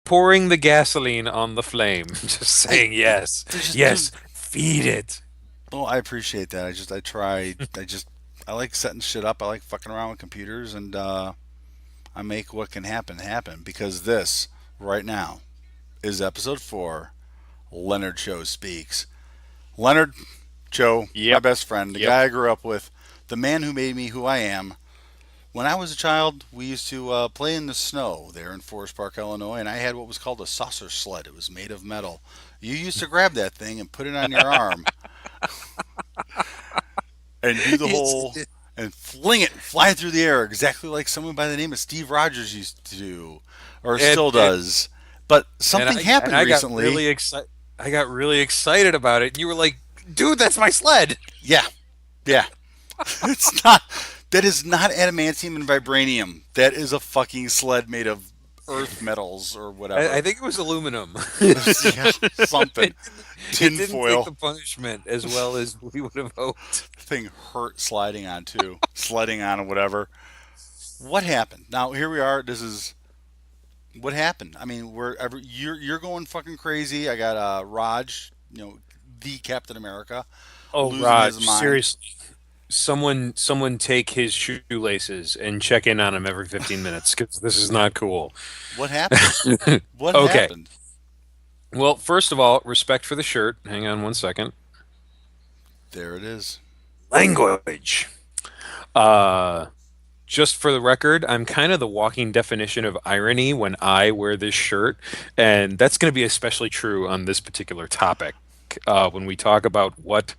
Pouring the gasoline on the flame, just I saying yes, there's just yes, feed it. well, I appreciate that. I try. I like setting shit up. I like fucking around with computers, and I make what can happen happen because this right now is episode 4. Leonard Show speaks. Leonard Joe, my Yep, best friend, the yep. guy I grew up with, the man who made me who I am. When I was a child, we used to play in the snow there in Forest Park, Illinois, and I had what was called a saucer sled. It was made of metal. You used to grab that thing and put it on your arm and do the It's, whole and fling it, fly through the air, exactly like someone by the name of Steve Rogers used to do, or and still and does. But and something I happened got recently. really excited. I got really excited about it. And you were like, "Dude, that's my sled." Yeah, yeah. It's not. That is not adamantium and vibranium. That is a fucking sled made of earth metals or I whatever. think it was aluminum. Yeah, something. It Tin didn't take the foil. punishment as well as we would have hoped. Thing hurt sliding on too. Sledding on or whatever. What happened? Now here we are. This is what happened. I mean, you're going fucking crazy. I got Raj, the Captain America, Oh, losing his Raj, mind. seriously. Someone take his shoelaces and check in on him every 15 minutes because this is not cool. What happened? What Okay. happened? Well, first of all, respect for the shirt. Hang on one second. There it is. Language. Uh, just for the record, I'm kind of the walking definition of irony when I wear this shirt, and that's going to be especially true on this particular topic. When we talk about what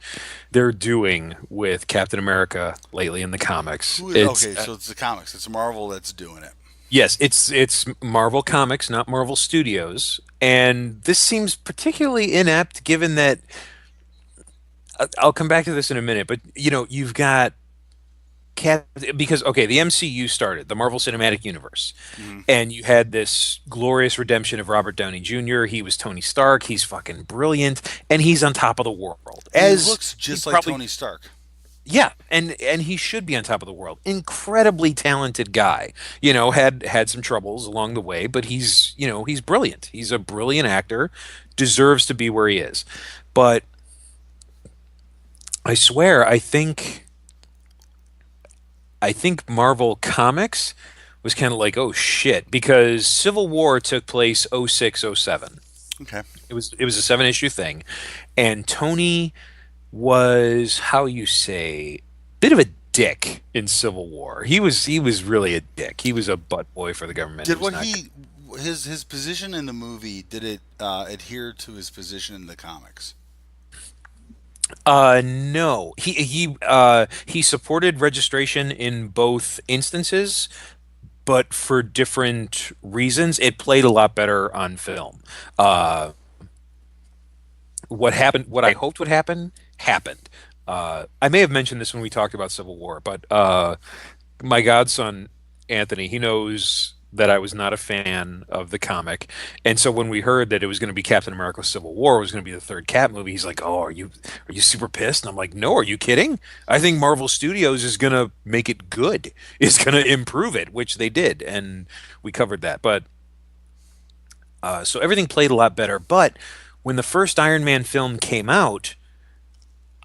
they're doing with Captain America lately in the comics, Who is it's okay? So it's the comics. It's Marvel that's doing it. yes, it's Marvel Comics, not Marvel Studios, and this seems particularly inept given that I'll come back to this in a minute, but you've got Cap because okay, the MCU started, the Marvel Cinematic Universe, Hmm. and you had this glorious redemption of Robert Downey Jr. He was Tony Stark, he's fucking brilliant, and he's on top of the world. And he As looks he just like probably Tony Stark. yeah, and he should be on top of the world. Incredibly talented guy. Had some troubles along the way, but he's brilliant. He's a brilliant actor, deserves to be where he is. But I swear, I think Marvel Comics was kind of like, oh shit, because Civil War took place '06, '07. Okay. It was a 7 issue thing, and Tony was how you say bit of a dick in Civil War. He was really a dick. He was a butt boy for the government. It Did was what not good. he his position in the movie did it adhere to his position in the comics? No. He supported registration in both instances, but for different reasons. It played a lot better on film. Uh what happened, what I hoped would happen, happened. I may have mentioned this when we talked about Civil War, but my godson Anthony, he knows that I was not a fan of the comic, and so when we heard that it was going to be Captain America: Civil War, it was going to be the third Cap movie, he's like, "Oh, are you super pissed?" And I'm like, "No, are you kidding? I think Marvel Studios is going to make it good, is going to improve it," which they did, and we covered that. But so everything played a lot better. But when the first Iron Man film came out,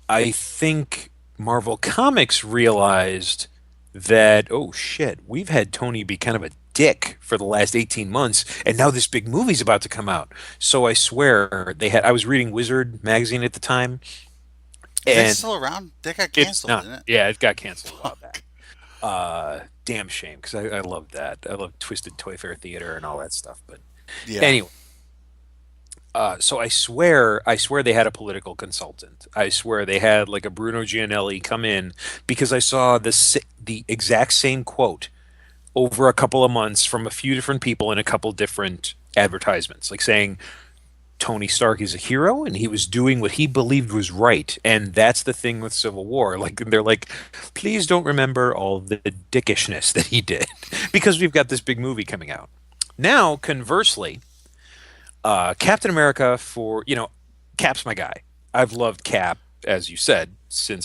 I think Marvel Comics realized that, oh shit, we've had Tony be kind of a dick for the last 18 months, and now this big movie's about to come out. So I swear I was reading Wizard magazine at the time, Is that and still around? That got it's canceled, not. didn't it? Yeah, it got canceled a while back. Fuck. Damn shame, because I love that. I love Twisted Toy Fair Theater and all that stuff. But Yeah. anyway, So I swear they had a political consultant. I swear they had like a Bruno Gianelli come in because I saw the exact same quote over a couple of months from a few different people in a couple different advertisements, like saying Tony Stark is a hero and he was doing what he believed was right. And that's the thing with Civil War. Like they're like, please don't remember all the dickishness that he did because we've got this big movie coming out. Now, conversely, Captain America Cap's my guy. I've loved Cap, as you said,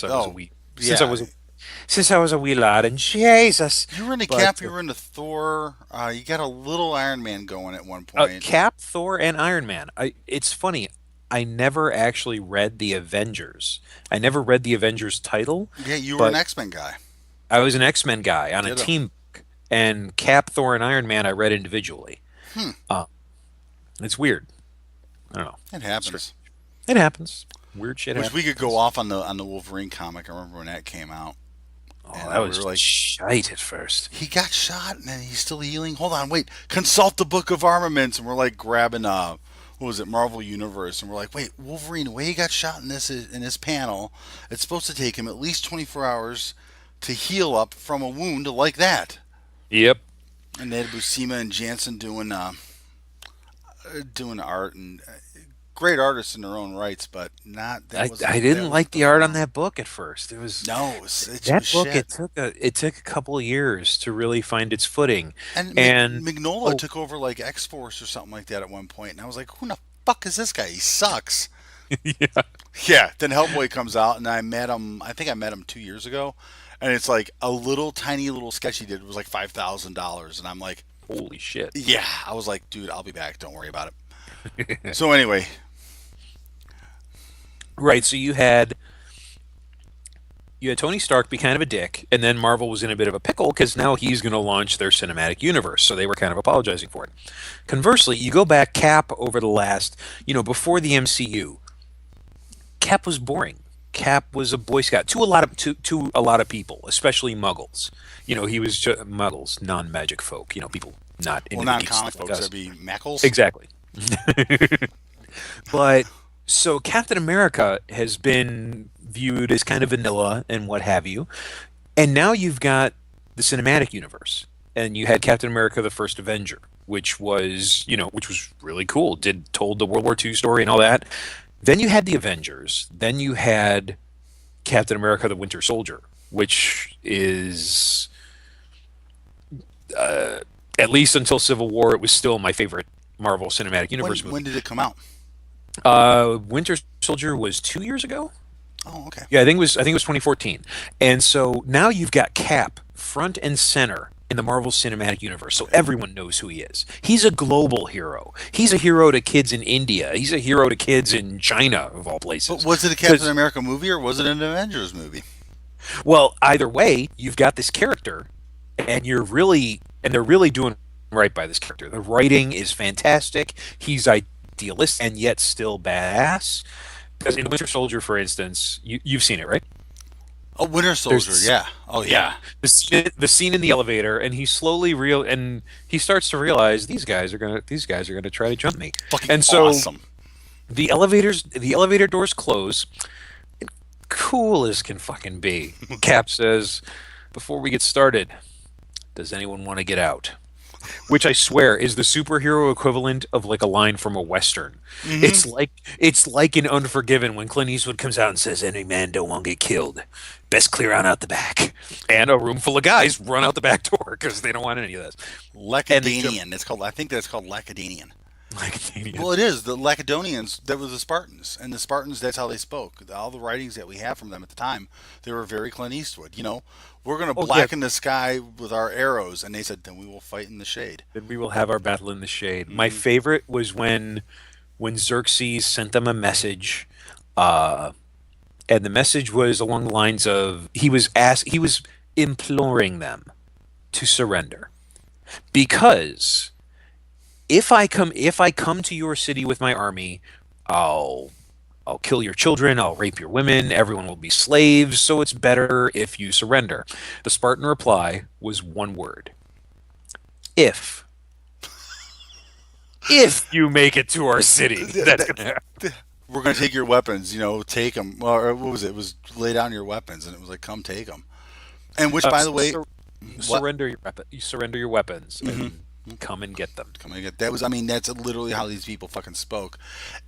Oh, since I yeah. was a, since I was a wee lad, and Jesus. You were into But Cap. You were into Thor. You got a little Iron Man going at one point. Cap, Thor, and Iron Man. It's funny. I never actually read the Avengers. I never read the Avengers title, Yeah, you were an but X Men guy. I was an X-Men guy on a Ditto. team, and Cap, Thor, and Iron Man I read individually. Hmm. Uh, it's weird. I don't know. It It's happens. It happens. Weird shit Wish we could go happens. off on the Wolverine comic. I remember when that came out, Oh, and that we was were like, shite at first. he got shot and he's still healing. Hold on, wait. Consult the Book of Armaments, and we're like grabbing what was it, Marvel Universe, and we're like, wait, Wolverine, the way he got shot in this panel, it's supposed to take him at least 24 hours to heal up from a wound like that. Yep. And they had Buscema and Jansen doing art and great artists in their own rights, but not I that didn't like wasn't the the art on form. that book at first. No, it was That book. shit. It took a couple of years to really find its footing. And And Mignola oh took over like X Force or something like that at one point, and I was like, "Who the fuck is this guy? He sucks." yeah, Yeah. Then Hellboy comes out, and I met him. I think I met him 2 years ago, and it's like a little tiny little sketch he did was like $5,000, and I'm like, holy shit. "Yeah." I was like, "Dude, I'll be back. Don't worry about it." So anyway, Right. So you had Tony Stark be kind of a dick, and then Marvel was in a bit of a pickle because now he's going to launch their cinematic universe. So they were kind of apologizing for it. Conversely, you go back Cap over the last, before the MCU, Cap was boring. Cap was a Boy Scout to a lot of people, especially Muggles. He was Muggles, non-magic folk. People not well, into the non geek comic stuff like folks, us. that'd be Mackles. Exactly. But so Captain America has been viewed as kind of vanilla and what have you. And now you've got the cinematic universe. And you had Captain America the First Avenger, which was really cool. Told the World War II story and all that. Then you had the Avengers. Then you had Captain America the Winter Soldier, which is uh, at least until Civil War, it was still my favorite Marvel Cinematic Universe When movie. did it come out? Winter Soldier was 2 years ago. Oh, okay. Yeah, I think it was 2014. And so now you've got Cap front and center in the Marvel Cinematic Universe, so everyone knows who he is. He's a global hero. He's a hero to kids in India. He's a hero to kids in China, of all But places. was it a Captain Because, America movie or was it an Avengers movie? well, either way, you've got this character, and they're really doing right by this character. The writing is fantastic. He's idealistic and yet still badass. Because in Winter Soldier, for instance, you've seen it, right? Oh, Winter There's Soldier. this, Yeah. Oh, yeah, yeah. the scene in the elevator, and he starts to realize these guys are gonna try to jump me, Fucking and so awesome. the elevator doors close. Cool as can fucking be. Cap says, "Before we get started, does anyone want to get out?" Which I swear is the superhero equivalent of like a line from a western. Hmm. It's like in Unforgiven when Clint Eastwood comes out and says, "Any man don't want to get killed. Best clear on out the back." And a room full of guys run out the back door because they don't want any of this. And they jump Lacedanian. It's called. I think that's called Lacedanian. like an Well, idiot. it is. The Lacedonians, that were the Spartans. And the Spartans, that's how they spoke. All the writings that we have from them at the time, they were very Clint Eastwood. We're going to Oh yeah, blacken the sky with our arrows. And they said, then we will fight in the shade. then we will have our battle in the shade. My Hmm. favorite was when Xerxes sent them a message, uh, and the message was along the lines of he was imploring them to surrender because if I come to your city with my army, I'll I'll kill your children, I'll rape your women, everyone will be slaves, so it's better if you surrender. The Spartan reply was one word. If. If you make it to our city, that's gonna happen. We're going to take your weapons, take them. Or what was it? It was lay down your weapons, and it was like, come take them. And which, by the way, what? You surrender your weapons Hmm. and come and get them. Come and get that was. I mean, that's literally how these people fucking spoke.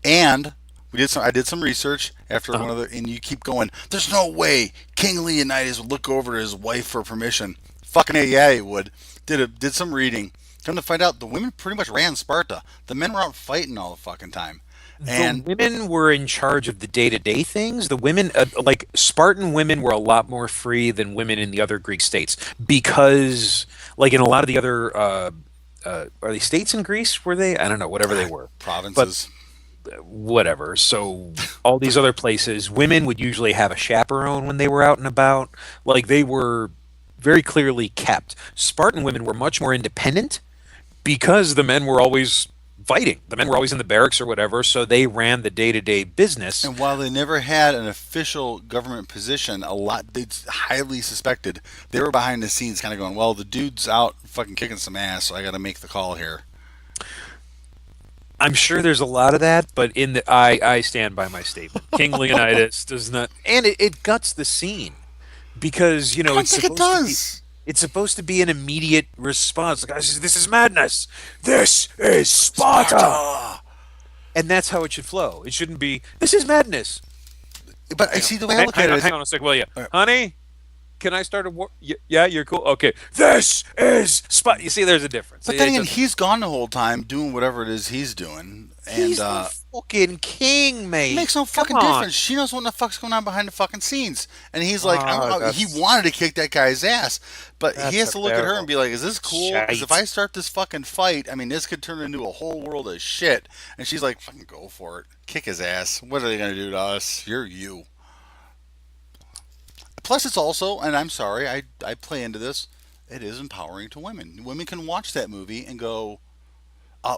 And I did some research after Uh-huh. one of the, and you keep going. There's no way King Leonidas would look over to his wife for permission. Fucking A, yeah, he would. Did some reading. Come to find out, the women pretty much ran Sparta. The men were out fighting all the fucking time. The And women were in charge of the day-to-day things. The women, like Spartan women, were a lot more free than women in the other Greek states because, like in a lot of the other, are they states in Greece? Were they? I don't know. Whatever they were, but provinces. whatever. So all these other places, women would usually have a chaperone when they were out and about. Like they were very clearly kept. Spartan women were much more independent because the men were always fighting. The men were always in the barracks or whatever, so they ran the day-to-day business. And while they never had an official government position, a lot they highly suspected they were behind the scenes, kind of going, "Well, the dude's out fucking kicking some ass, so I got to make the call here." I'm sure there's a lot of that, but I stand by my statement. King Leonidas does not, and it guts the scene because I don't think it does. it's supposed to be an immediate response. The guy says, "This is madness. This is Sparta," Sparta. and that's how it should flow. It shouldn't be, "This is madness." But I see the way I look at it is, Hang on a sec, will you, honey? Can I start a war? Yeah, you're cool. Okay, this is Sparta. You see, there's a difference. but then It again, just he's gone the whole time doing whatever it is he's doing, and he's the fucking king, it mate. makes no Come fucking on. difference. She knows what the fuck's going on behind the fucking scenes, and he's like, he That's wanted to kick that guy's ass, but he has to look at her and terrible. be like, "Is this cool? Because if Shite. I start this fucking fight, I mean, this could turn into a whole world of shit." And she's like, "Fucking go for it, kick his ass. What are they gonna do to us? You're you." Plus, it's also, and I'm sorry, I play into this. It is empowering to women. Women can watch that movie and go,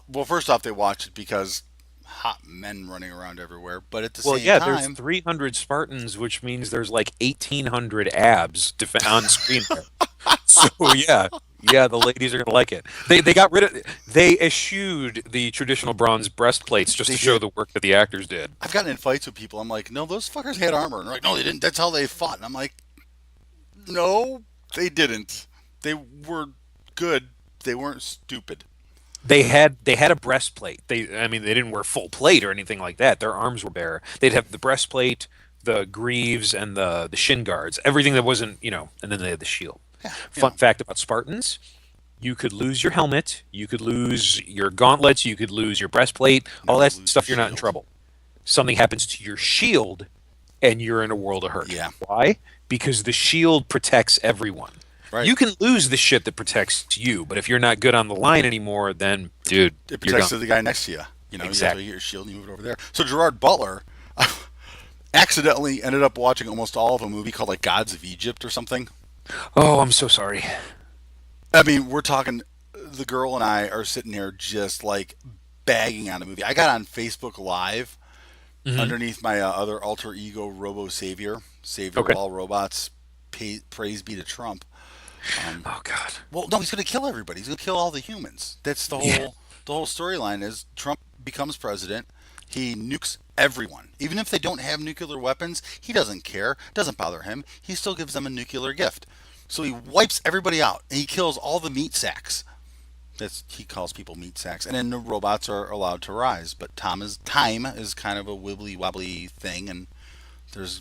well, first off, they watch it because hot men running around everywhere. But at the Well, same yeah, there's time, 300 Spartans, which means there's like 1,800 abs on screen there. So yeah, the ladies are gonna like it. They got rid of they eschewed the traditional bronze breastplates just they to show did. the work that the actors did. I've gotten in fights with people. I'm like, no, those fuckers had armor. And they're like, no, they didn't. That's how they fought. And I'm like, no, they didn't. They were good. They weren't stupid. They had a breastplate. I mean they didn't wear full plate or anything like that. Their arms were bare. They'd have the breastplate, the greaves, and the shin guards. Everything that wasn't, and then they had the shield. Yeah, Fun fact about Spartans, you could lose your helmet, you could lose your gauntlets, you could lose your breastplate, all never that lose your stuff, you're not in shield. trouble. Something happens to your shield, and you're in a world of hurt. Yeah, Why? Because the shield protects everyone. right. You can lose the shit that protects you, but if you're not good on the line anymore, then, dude, It you're protects gone. the guy next to you. You have to Exactly. get your shield and you move it over there. So Gerard Butler accidentally ended up watching almost all of a movie called like Gods of Egypt or something. Oh, I'm so sorry. I mean, we're talking. The girl and I are sitting here just like bagging on the movie. I got on Facebook Live Hmm. underneath my other alter ego, Robo Savior of Okay. all robots. Praise be to Trump. Oh, God. Well, no, he's going to kill everybody. He's going to kill all the humans. That's Yeah. the whole storyline. Is Trump becomes president, he nukes everyone, even if they don't have nuclear weapons. He doesn't care. Doesn't bother him. He still gives them a nuclear gift. So he wipes everybody out and he kills all the meat sacks. He calls people meat sacks, and then the robots are allowed to rise. But time is kind of a wibbly wobbly thing, and there's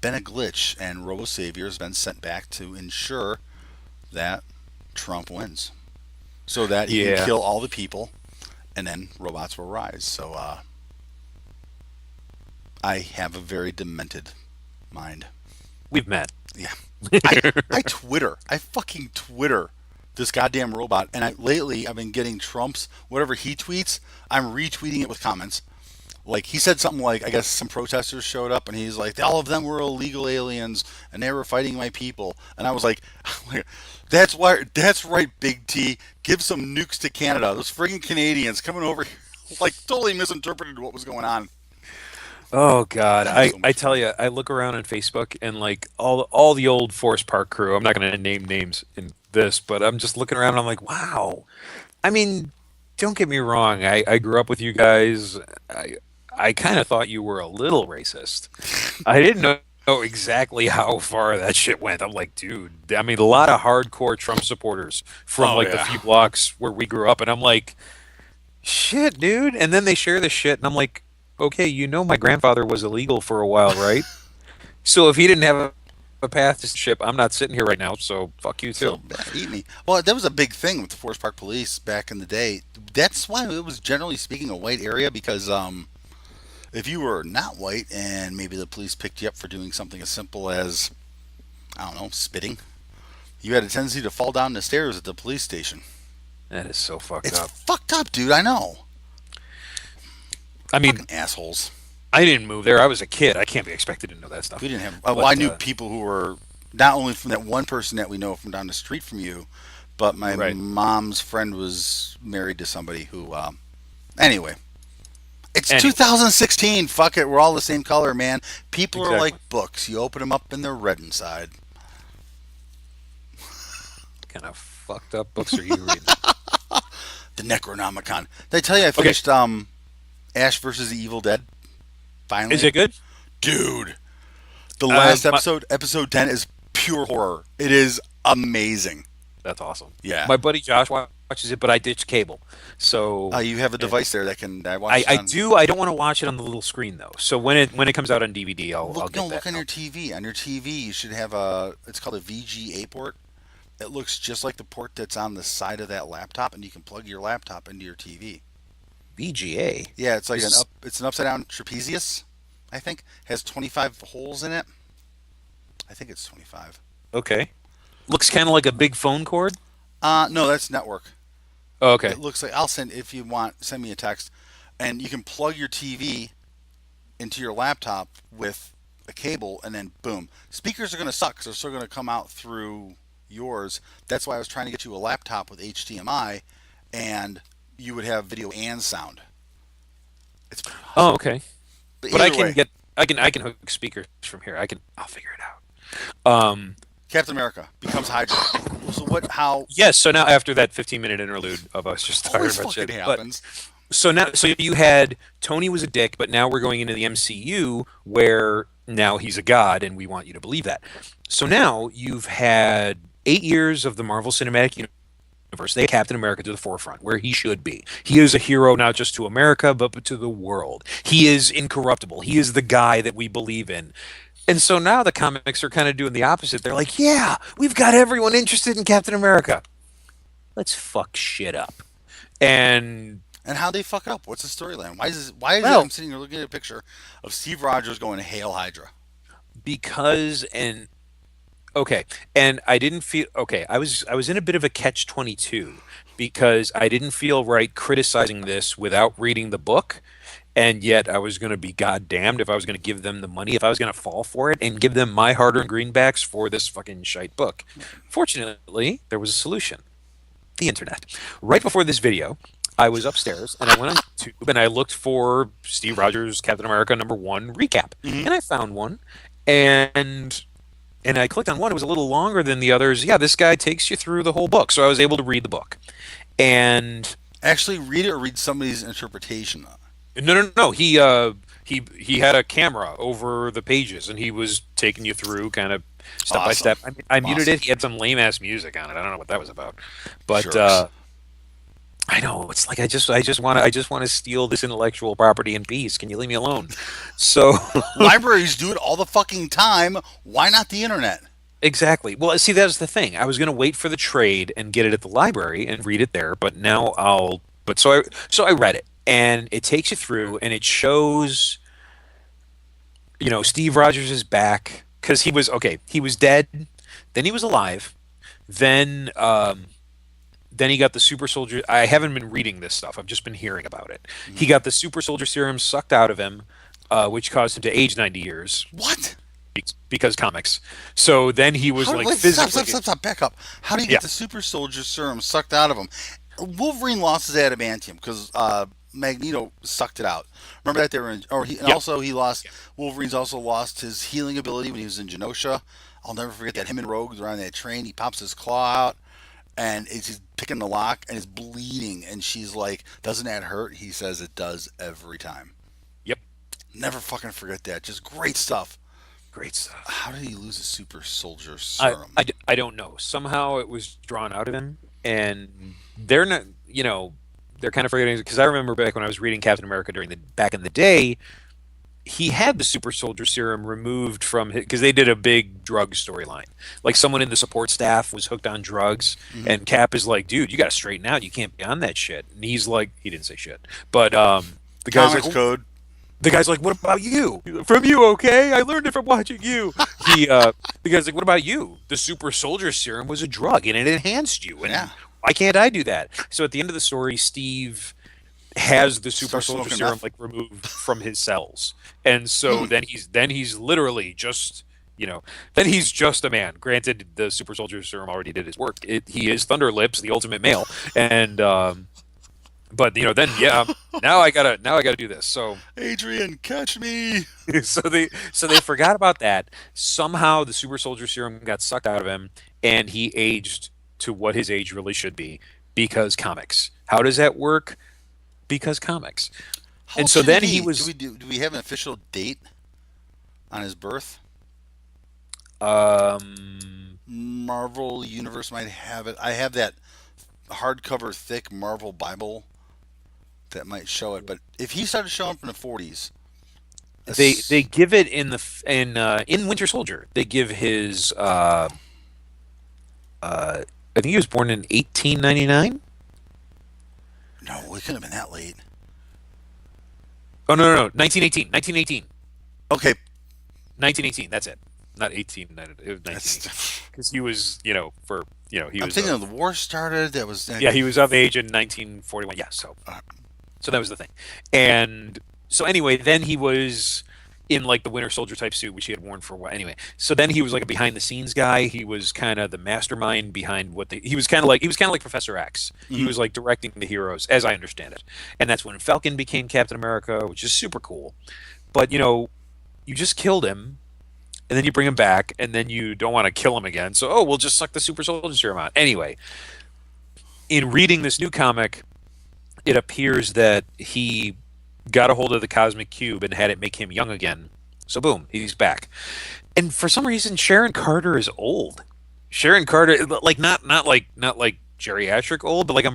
been a glitch, and Robo Savior has been sent back to ensure that Trump wins, so that he can Yeah. kill all the people, and then robots will rise. So I have a very demented mind. We've met. Yeah, I fucking Twitter this goddamn robot, and lately I've been getting Trump's whatever he tweets. I'm retweeting it with comments. Like he said something like, I guess some protesters showed up, and he's like, all of them were illegal aliens, and they were fighting my people. And I was like, that's why, that's right, Big T. Give some nukes to Canada. Those friggin' Canadians coming over here, like totally misinterpreted what was going on. Oh God, I had so I much tell fun. you, I look around on Facebook and like all the old Forest Park crew. I'm not going to name names in this, but I'm just looking around and I'm like, wow. I mean, don't get me wrong. I grew up with you guys. I I kind of thought you were a little racist. I didn't know exactly how far that shit went. I'm like, dude, I mean, a lot of hardcore Trump supporters from Oh like the yeah. few blocks where we grew up, and I'm like, shit, dude. And then they share this shit, and I'm like, okay, you know, my grandfather was illegal for a while, right? So if he didn't have a path to citizenship, I'm not sitting here right now. So fuck you too. So eat me. Well, that was a big thing with the Forest Park Police back in the day. That's why it was generally speaking a white area because if you were not white and maybe the police picked you up for doing something as simple as I don't know spitting, you had a tendency to fall down the stairs at the police station. That is so fucked It's up. fucked up, dude. I know. I mean, Fucking assholes. I didn't move there. I was a kid. I can't be expected to know that We stuff. didn't have. Well, I But knew people who were not only from that one person that we know from down the street from you, but my right. mom's friend was married to somebody who. Anyway, it's Anyway, 2016. Fuck it. We're all the same color, man. People are like exactly. books. You open them up and they're red inside. What kind of fucked up books are you reading? The Necronomicon. Did I tell you I Okay, finished Ash versus the Evil Dead? is Finally, it good? dude. The last My, episode 10, is pure horror. It is amazing. that's awesome. Yeah. My buddy Josh watches it, but I ditched cable. So You have a and device there that can. I watched it I on. do. I don't want to watch it on the little screen though. So when it comes out on DVD, I'll Look, no, get that. look on your TV. On your TV, you should have a. It's called a VGA port. It looks just like the port that's on the side of that laptop, and you can plug your laptop into your TV. VGA Yeah, it's like an is up. It's an upside down trapezius. I think has 25 holes in it. I think it's 25. okay. Looks kind of like a big phone cord. No, that's network. Oh, okay. It looks like I'll send if you want. Send me a text, and you can plug your TV into your laptop with a cable, and then boom, speakers are going to suck because they're still going to come out through yours. That's why I was trying to get you a laptop with HDMI, and you would have video and sound. It's pretty Oh, awesome. okay. But But I either can way, get I can hook speakers from here. I'll figure it out. Captain America becomes Hydra. So what? How? Yes. So now after that 15-minute interlude of us just talking Always about fucking shit, but happens. so now so you had Tony was a dick, but now we're going into the MCU where now he's a god, and we want you to believe that. So now you've had 8 years of the Marvel Cinematic Universe. They have Captain America to the forefront, where he should be. He is a hero not just to America, but to the world. He is incorruptible. He is the guy that we believe in. And so now the comics are kind of doing the opposite. They're like, yeah, we've got everyone interested in Captain America. Let's fuck shit up. And And how they fuck it up? What's the storyline? Why is it? I'm well, sitting here looking at a picture of Steve Rogers going Hail Hydra. because and okay, and I didn't feel okay. I was in a bit of a catch 22 because I didn't feel right criticizing this without reading the book, and yet I was going to be goddamned if I was going to give them the money, if I was going to fall for it and give them my hard-earned greenbacks for this fucking shite book. Fortunately, there was a solution. The internet. Right before this video, I was upstairs and I went on YouTube and I looked for Steve Rogers Captain America #1 recap, Mm-hmm. and I found one, and I clicked on one. It was a little longer than the others. Yeah, this guy takes you through the whole book, so I was able to read the book. And Actually, read it or read somebody's interpretation. no, no, no, he had a camera over the pages and he was taking you through kind of step by Awesome, step. I muted awesome. it. He had some lame ass music on it. I don't know what that was about, but Jerks. I know it's like I just want to steal this intellectual property in peace. Can you leave me alone? So Libraries do it all the fucking time. Why not the internet? exactly. Well, see, that's the thing. I was going to wait for the trade and get it at the library and read it there, but now I'll. But so I read it, and it takes you through, and it shows Steve Rogers is back because he was okay. He was dead, then he was alive, then then he got the super soldier. I haven't been reading this stuff. I've just been hearing about it. He Mm-hmm. got the super soldier serum sucked out of him, which caused him to age 90 years What? because comics. So then he was How? like Wait, stop, stop, physically, stop, stop. Back up. How do you yeah, get the super soldier serum sucked out of him? Wolverine lost his adamantium because Magneto sucked it out. Remember that they were in, or he, and yeah, also he lost. Wolverine's also lost his healing ability when he was in Genosha. I'll never forget that him and Rogue are on that train. He pops his claw out. and it's just picking the lock and it's bleeding, and she's like, "Doesn't that hurt?" He says it does every time. Yep. Never fucking forget that. Just great stuff. Great stuff. How did he lose his super soldier I, serum? I don't know. Somehow it was drawn out of him, and they're not. They're kind of forgetting because I remember back when I was reading Captain America during the back in the day, he had the super soldier serum removed from his because they did a big drug storyline. Like someone in the support staff was hooked on drugs, Mm-hmm. and Cap is like, "Dude, you got to straighten out. You can't be on that shit." And he's like, he didn't say shit, but the guy's like, Comics code. the guy's like, "What about you? From you, okay? I learned it from watching you." He, the guy's like, "What about you? The super soldier serum was a drug and it enhanced you, Yeah. and why can't I do that?" So at the end of the story, Steve has the super Start soldier smoking serum meth. like removed from his cells, and so Hmm. then he's literally just. Then he's just a man. Granted, the super soldier serum already did his work. He is Thunder Lips, the ultimate male, and but then now I gotta do this. So Adrian, catch me. so they forgot about that. Somehow the super soldier serum got sucked out of him, and he aged to what his age really should be because comics. How does that work? Because comics. How And old so should he then he be? was Do we have an official date on his birth? um Marvel Universe might have it. I have that hardcover thick Marvel Bible that might show it. But if he started showing up in the 40s, they give it in Winter Soldier. They give his I think he was born in 1899. no, it couldn't have been that late. Oh no, 1918. 1918. Okay, 1918. That's it. Not 18. It was 1918 that's. because he was, he I'm was thinking of of the war started. That was. yeah, he was of age in 1941. Yeah, so that was the thing. And so anyway, then he was in like the Winter Soldier type suit, which he had worn for a while. Anyway, so then he was like a behind the scenes guy. He was kind of the mastermind behind he was kind of like Professor X. He Mhm. was like directing the heroes, as I understand it. And that's when Falcon became Captain America, which is super cool. But you just killed him, and then you bring him back, and then you don't want to kill him again. So we'll just suck the super soldier serum out. Anyway, in reading this new comic, it appears that he got a hold of the cosmic cube and had it make him young again. So boom, he's back. And for some reason, Sharon Carter is old. Sharon Carter, like not like geriatric old, but like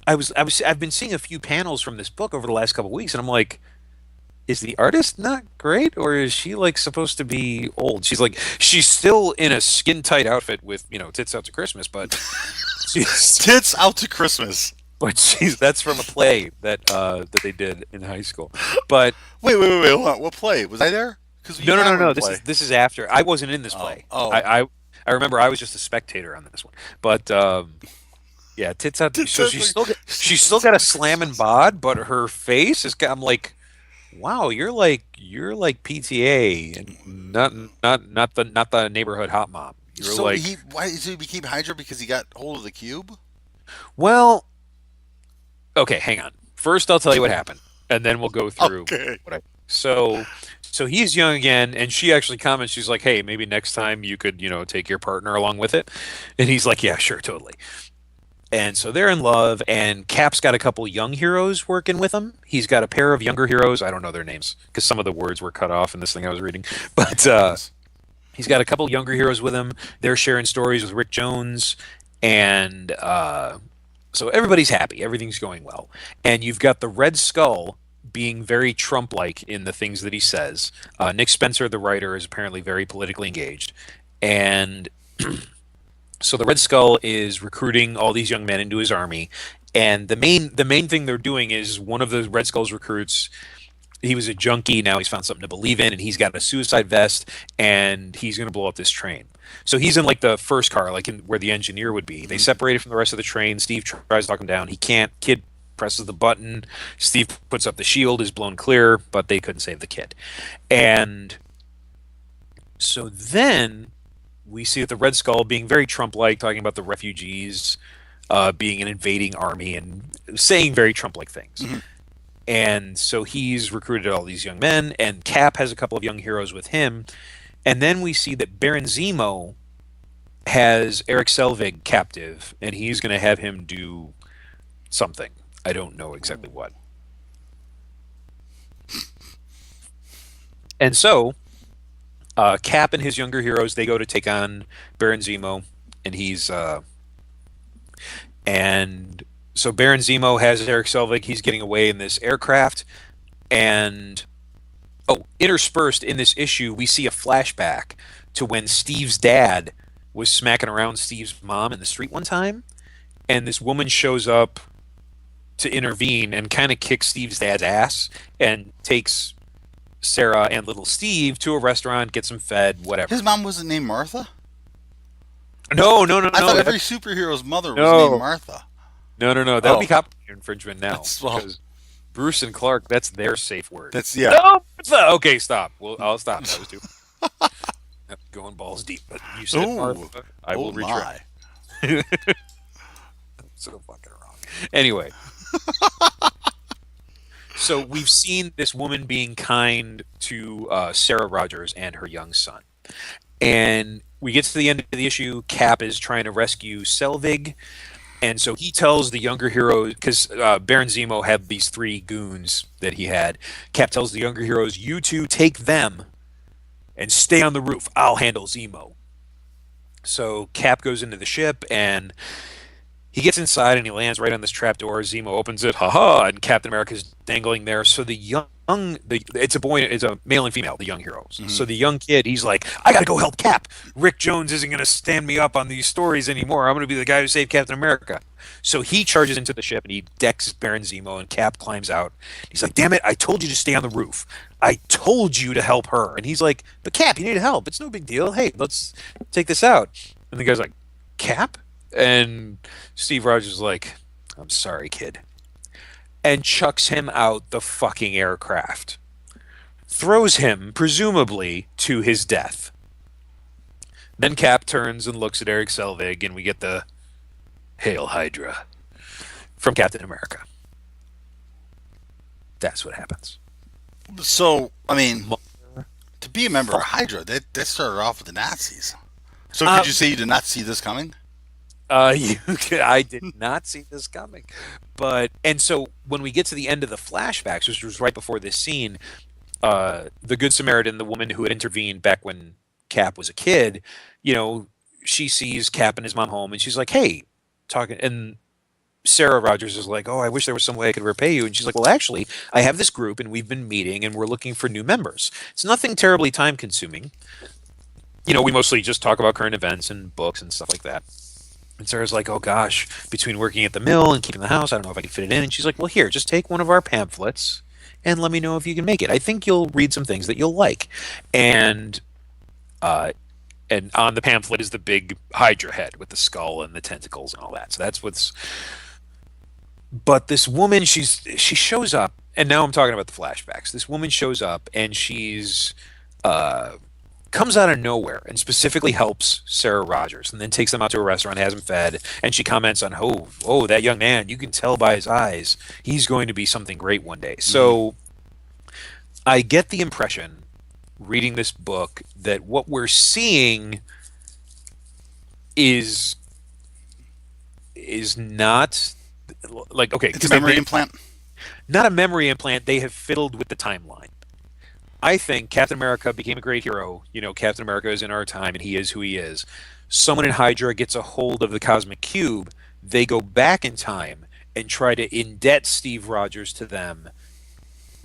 I've been seeing a few panels from this book over the last couple of weeks, and I'm like, is the artist not great, or is she like supposed to be old? She's still in a skin tight outfit with tits out to Christmas, but she's Tits out to Christmas. but she's that's from a play that they did in high school. But Wait. Hold on. What play was I there? Because you no, and no, I no, were in no. the This play. is this is after. I wasn't in this Oh, play. oh. I remember I was just a spectator on this one. But yeah, tits out. Tits So out she's still got a slamming bod, but her face is. I'm like, wow, you're like PTA and not the neighborhood hot mom. You're So like, he became Hydra because he got hold of the cube? well, okay, hang on. First, I'll tell you what happened, and then we'll go through Okay. what I. So he's young again, and she actually comments. She's like, "Hey, maybe next time you could, take your partner along with it." And he's like, "Yeah, sure, totally." And so they're in love, and Cap's got a couple young heroes working with him. He's got a pair of younger heroes. I don't know their names because some of the words were cut off in this thing I was reading, but Happens. he's got a couple younger heroes with him. They're sharing stories with Rick Jones, and so everybody's happy. Everything's going well. And you've got the Red Skull being very Trump-like in the things that he says. Nick Spencer, the writer, is apparently very politically engaged, and so the Red Skull is recruiting all these young men into his army. And the main thing they're doing is one of the Red Skull's recruits, he was a junkie. Now he's found something to believe in, and he's got a suicide vest, and he's going to blow up this train. So he's in like the first car, like in where the engineer would be. They Mhm. separated from the rest of the train. Steve tries to talk him down. He can't. Kid presses the button. Steve puts up the shield, is blown clear, but they couldn't save the kid. And so then we see that the Red Skull being very Trump-like, talking about the refugees being an invading army and saying very Trump-like things. Mhm. And so he's recruited all these young men, and Cap has a couple of young heroes with him. And then we see that Baron Zemo has Eric Selvig captive, and he's going to have him do something. I don't know exactly what. And so, Cap and his younger heroes they go to take on Baron Zemo, and and so Baron Zemo has Eric Selvig. He's getting away in this aircraft, and interspersed in this issue, we see a flashback to when Steve's dad was smacking around Steve's mom in the street one time, and this woman shows up to intervene and kind of kicks Steve's dad's ass and takes Sarah and little Steve to a restaurant, gets them fed, whatever. His mom wasn't named Martha? No, no, no, I no. thought every superhero's mother was named No, Martha. no, no, no. That would be Oh, copyright infringement now that's well. because Bruce and Clark, that's their safe word. That's yeah. No, okay, stop. Well, I'll stop. That was too going balls deep. But you said Ooh, Martha. I oh will retract. my. So fucking wrong. Anyway, so we've seen this woman being kind to Sarah Rogers and her young son. And we get to the end of the issue. Cap is trying to rescue Selvig. And so he tells the younger heroes, because Baron Zemo had these three goons that he had. Cap tells the younger heroes, you two take them and stay on the roof. I'll handle Zemo. So Cap goes into the ship and he gets inside and he lands right on this trapdoor. Zemo opens it, haha, and Captain America's dangling there. So it's a boy, it's a male and female, the young heroes. Hmm. So the young kid, he's like, I gotta go help Cap. Rick Jones isn't gonna stand me up on these stories anymore. I'm gonna be the guy who saved Captain America. So he charges into the ship and he decks Baron Zemo and Cap climbs out. He's like, damn it, I told you to stay on the roof. I told you to help her. And he's like, but Cap, you need help. It's no big deal. Hey, let's take this out. And the guy's like, Cap? And Steve Rogers is like, I'm sorry, kid. And chucks him out the fucking aircraft. Throws him, presumably, to his death. Then Cap turns and looks at Eric Selvig, and we get the Hail Hydra from Captain America. That's what happens. So, I mean, to be a member of Hydra, that started off with the Nazis. So, could Uh, you say you did not see this coming? I did not see this coming. And so when we get to the end of the flashbacks, which was right before this scene, the Good Samaritan, the woman who had intervened back when Cap was a kid, she sees Cap and his mom home and she's like, hey, talking. And Sarah Rogers is like, oh, I wish there was some way I could repay you. And she's like, well, actually, I have this group and we've been meeting and we're looking for new members. It's nothing terribly time consuming. We mostly just talk about current events and books and stuff like that. And Sarah's like, oh gosh, between working at the mill and keeping the house, I don't know if I can fit it in. And she's like, well, here, just take one of our pamphlets and let me know if you can make it. I think you'll read some things that you'll like. And uh, and on the pamphlet is the big Hydra head with the skull and the tentacles and all that. So that's what's. But this woman, she shows up, and now I'm talking about the flashbacks. This woman shows up, and she's uh, comes out of nowhere and specifically helps Sarah Rogers and then takes them out to a restaurant, has them fed, and she comments on, oh, that young man, you can tell by his eyes, he's going to be something great one day. Hmm. So I get the impression, reading this book, that what we're seeing is not like okay, It's a because memory implant. not a memory implant. They have fiddled with the timeline. I think Captain America became a great hero. Captain America is in our time and he is who he is. Someone in Hydra gets a hold of the Cosmic Cube. They go back in time and try to indebt Steve Rogers to them.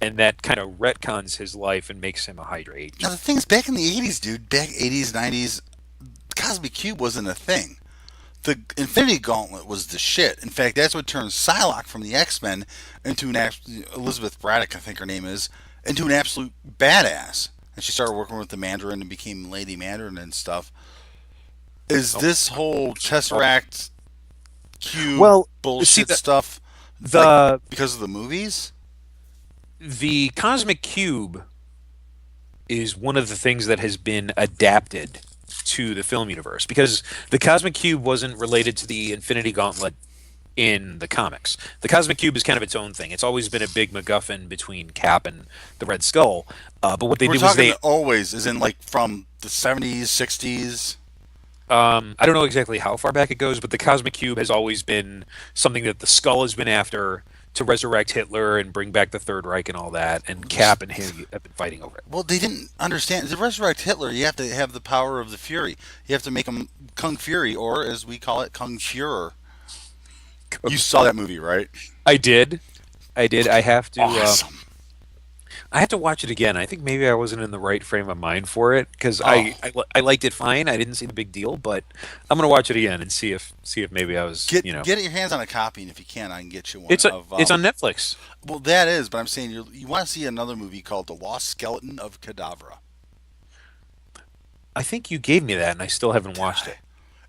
And that kind of retcons his life and makes him a Hydra Now, agent. the thing is, back in the 80s, dude, back 80s, 90s, the Cosmic Cube wasn't a thing. The Infinity Gauntlet was the shit. In fact, that's what turned Psylocke from the X-Men into Elizabeth Braddock, I think her name is, into an absolute badass. And she started working with the Mandarin and became Lady Mandarin and stuff. Is Oh, this whole Tesseract Cube well, see bullshit stuff like the because of the movies? the Cosmic Cube is one of the things that has been adapted to the film universe because the Cosmic Cube wasn't related to the Infinity Gauntlet in the comics. The Cosmic Cube is kind of its own thing. It's always been a big MacGuffin between Cap and the Red Skull. But what they We're did was talking they always, is in like from the 70s, 60s. I don't know exactly how far back it goes, but the Cosmic Cube has always been something that the Skull has been after to resurrect Hitler and bring back the Third Reich and all that, and Cap and him have been fighting over it. Well, they didn't understand. To resurrect Hitler, you have to have the power of the Fury. You have to make him Kung Fury, or as we call it, Kung Fuhrer. You saw that movie, right? I did. I did. Awesome. I have to watch it again. I think maybe I wasn't in the right frame of mind for it because Oh, I liked it fine. I didn't see the big deal, but I'm gonna watch it again and see if maybe I was, get your hands on a copy, and if you can, I can get you one of. it's on Netflix. Well, that is, but I'm saying you want to see another movie called The Lost Skeleton of Cadavra. I think you gave me that, and I still haven't watched God, it.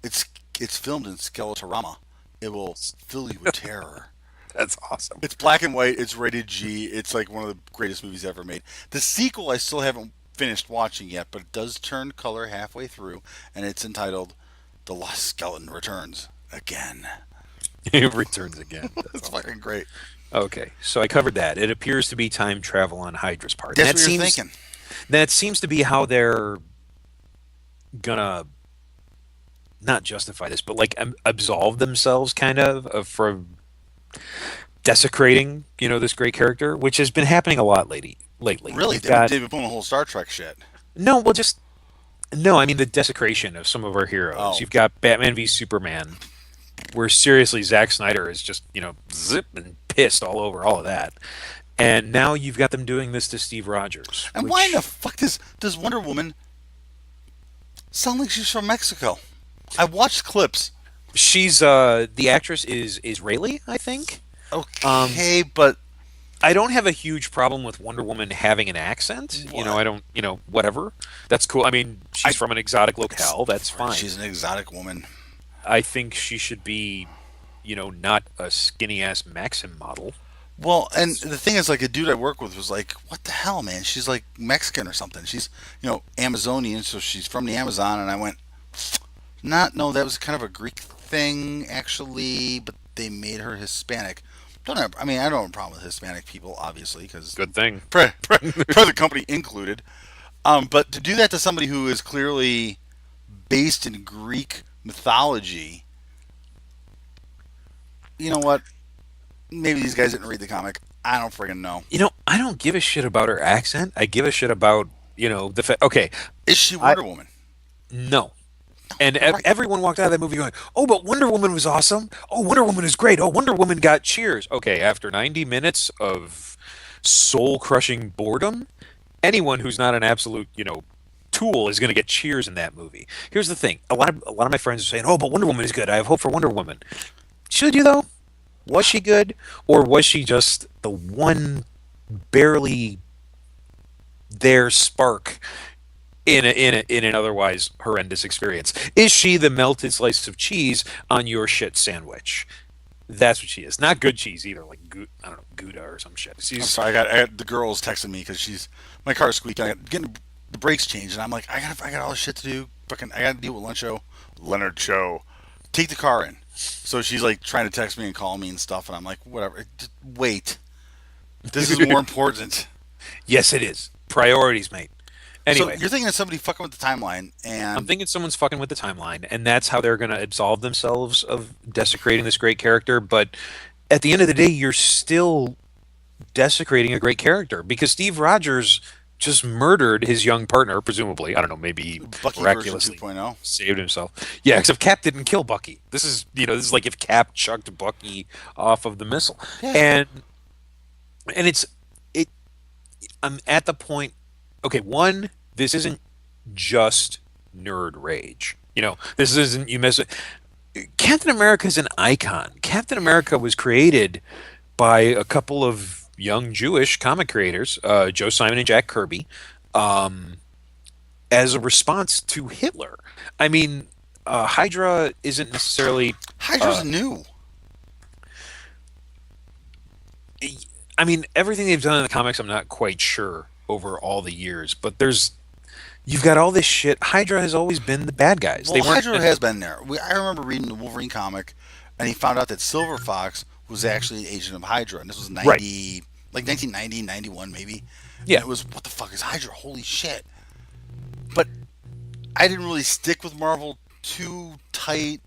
it's it's filmed in Skeletorama. It will fill you with terror. That's awesome. It's black and white. It's rated G. It's like one of the greatest movies ever made. The sequel I still haven't finished watching yet, but it does turn color halfway through, and it's entitled "The Lost Skeleton Returns Again." It returns again. That's It's awesome. fucking great. Okay, so I covered that. It appears to be time travel on Hydra's part. That's what you're thinking. That seems to be how they're gonna not justify this, but like absolve themselves kind of for desecrating, this great character, which has been happening a lot lately. Lately, Really, you've got they've been pulling the whole Star Trek shit. no, well, just no. I mean the desecration of some of our heroes. Oh, You've got Batman v Superman, where seriously Zack Snyder is just zip and pissed all over all of that, and now you've got them doing this to Steve Rogers, and why in the which fuck does Wonder Woman sound like she's from Mexico? I watched clips. she's the actress is Israeli, I think. Um, Okay, but I don't have a huge problem with Wonder Woman having an accent. what? I don't, whatever. That's cool. I mean, I she's from an exotic locale. That's fine. she's an exotic woman. I think she should be, not a skinny ass Maxim model. Well, and the thing is, like, a dude I work with was like, "What the hell, man? She's like Mexican or something. She's, Amazonian, so she's from the Amazon." And I went, "Not, no, that was kind of a Greek thing, actually, but they made her Hispanic." Don't have, I mean, I don't have a problem with Hispanic people, obviously, because Good thing. present company included. But to do that to somebody who is clearly based in Greek mythology, you know what? Maybe these guys didn't read the comic. I don't friggin' know. I don't give a shit about her accent. I give a shit about, the fact. Okay, Is she I Wonder Woman? no. And Right. everyone walked out of that movie going, "Oh, but Wonder Woman was awesome. Oh, Wonder Woman is great. Oh, Wonder Woman got cheers." Okay, after 90 minutes of soul-crushing boredom, anyone who's not an absolute, tool is going to get cheers in that movie. Here's the thing: a lot of my friends are saying, "Oh, but Wonder Woman is good. I have hope for Wonder Woman." Should you though? Was she good, or was she just the one barely there spark in an otherwise horrendous experience? Is she the melted slice of cheese on your shit sandwich? That's what she is. Not good cheese either, like I don't know, Gouda or some shit. I'm She's sorry. I got the girls texting me because my car's squeaking. I got getting the brakes changed, and I'm like, I got all this shit to do. Fucking, I got to deal with Leonard show. Take the car in. So she's like trying to text me and call me and stuff, and I'm like, whatever. Just wait. This is more important. yes, it is. Priorities, mate. So Anyway, you're thinking of somebody fucking with the timeline, I'm and thinking someone's fucking with the timeline, and that's how they're going to absolve themselves of desecrating this great character. But at the end of the day, you're still desecrating a great character because Steve Rogers just murdered his young partner, presumably. I don't know, maybe he Bucky version miraculously 2.0. saved himself. Yeah, except Cap didn't kill Bucky. This is like if Cap chucked Bucky off of the missile. Yeah. And it I'm at the point. Okay, one, this isn't just nerd rage. This isn't you miss it. Captain America is an icon. Captain America was created by a couple of young Jewish comic creators, Joe Simon and Jack Kirby, um, as a response to Hitler. I mean, Hydra isn't necessarily. Hydra's Uh, new. I mean, everything they've done in the comics, I'm not quite sure over all the years, but you've got all this shit. Hydra has always been the bad guys. Well, They weren't. Hydra has been there. I remember reading the Wolverine comic, and he found out that Silver Fox was actually an agent of Hydra, and this was Right. 90, like 1990, 91 maybe. And Yeah. it was, what the fuck is Hydra? Holy shit! But I didn't really stick with Marvel too tight.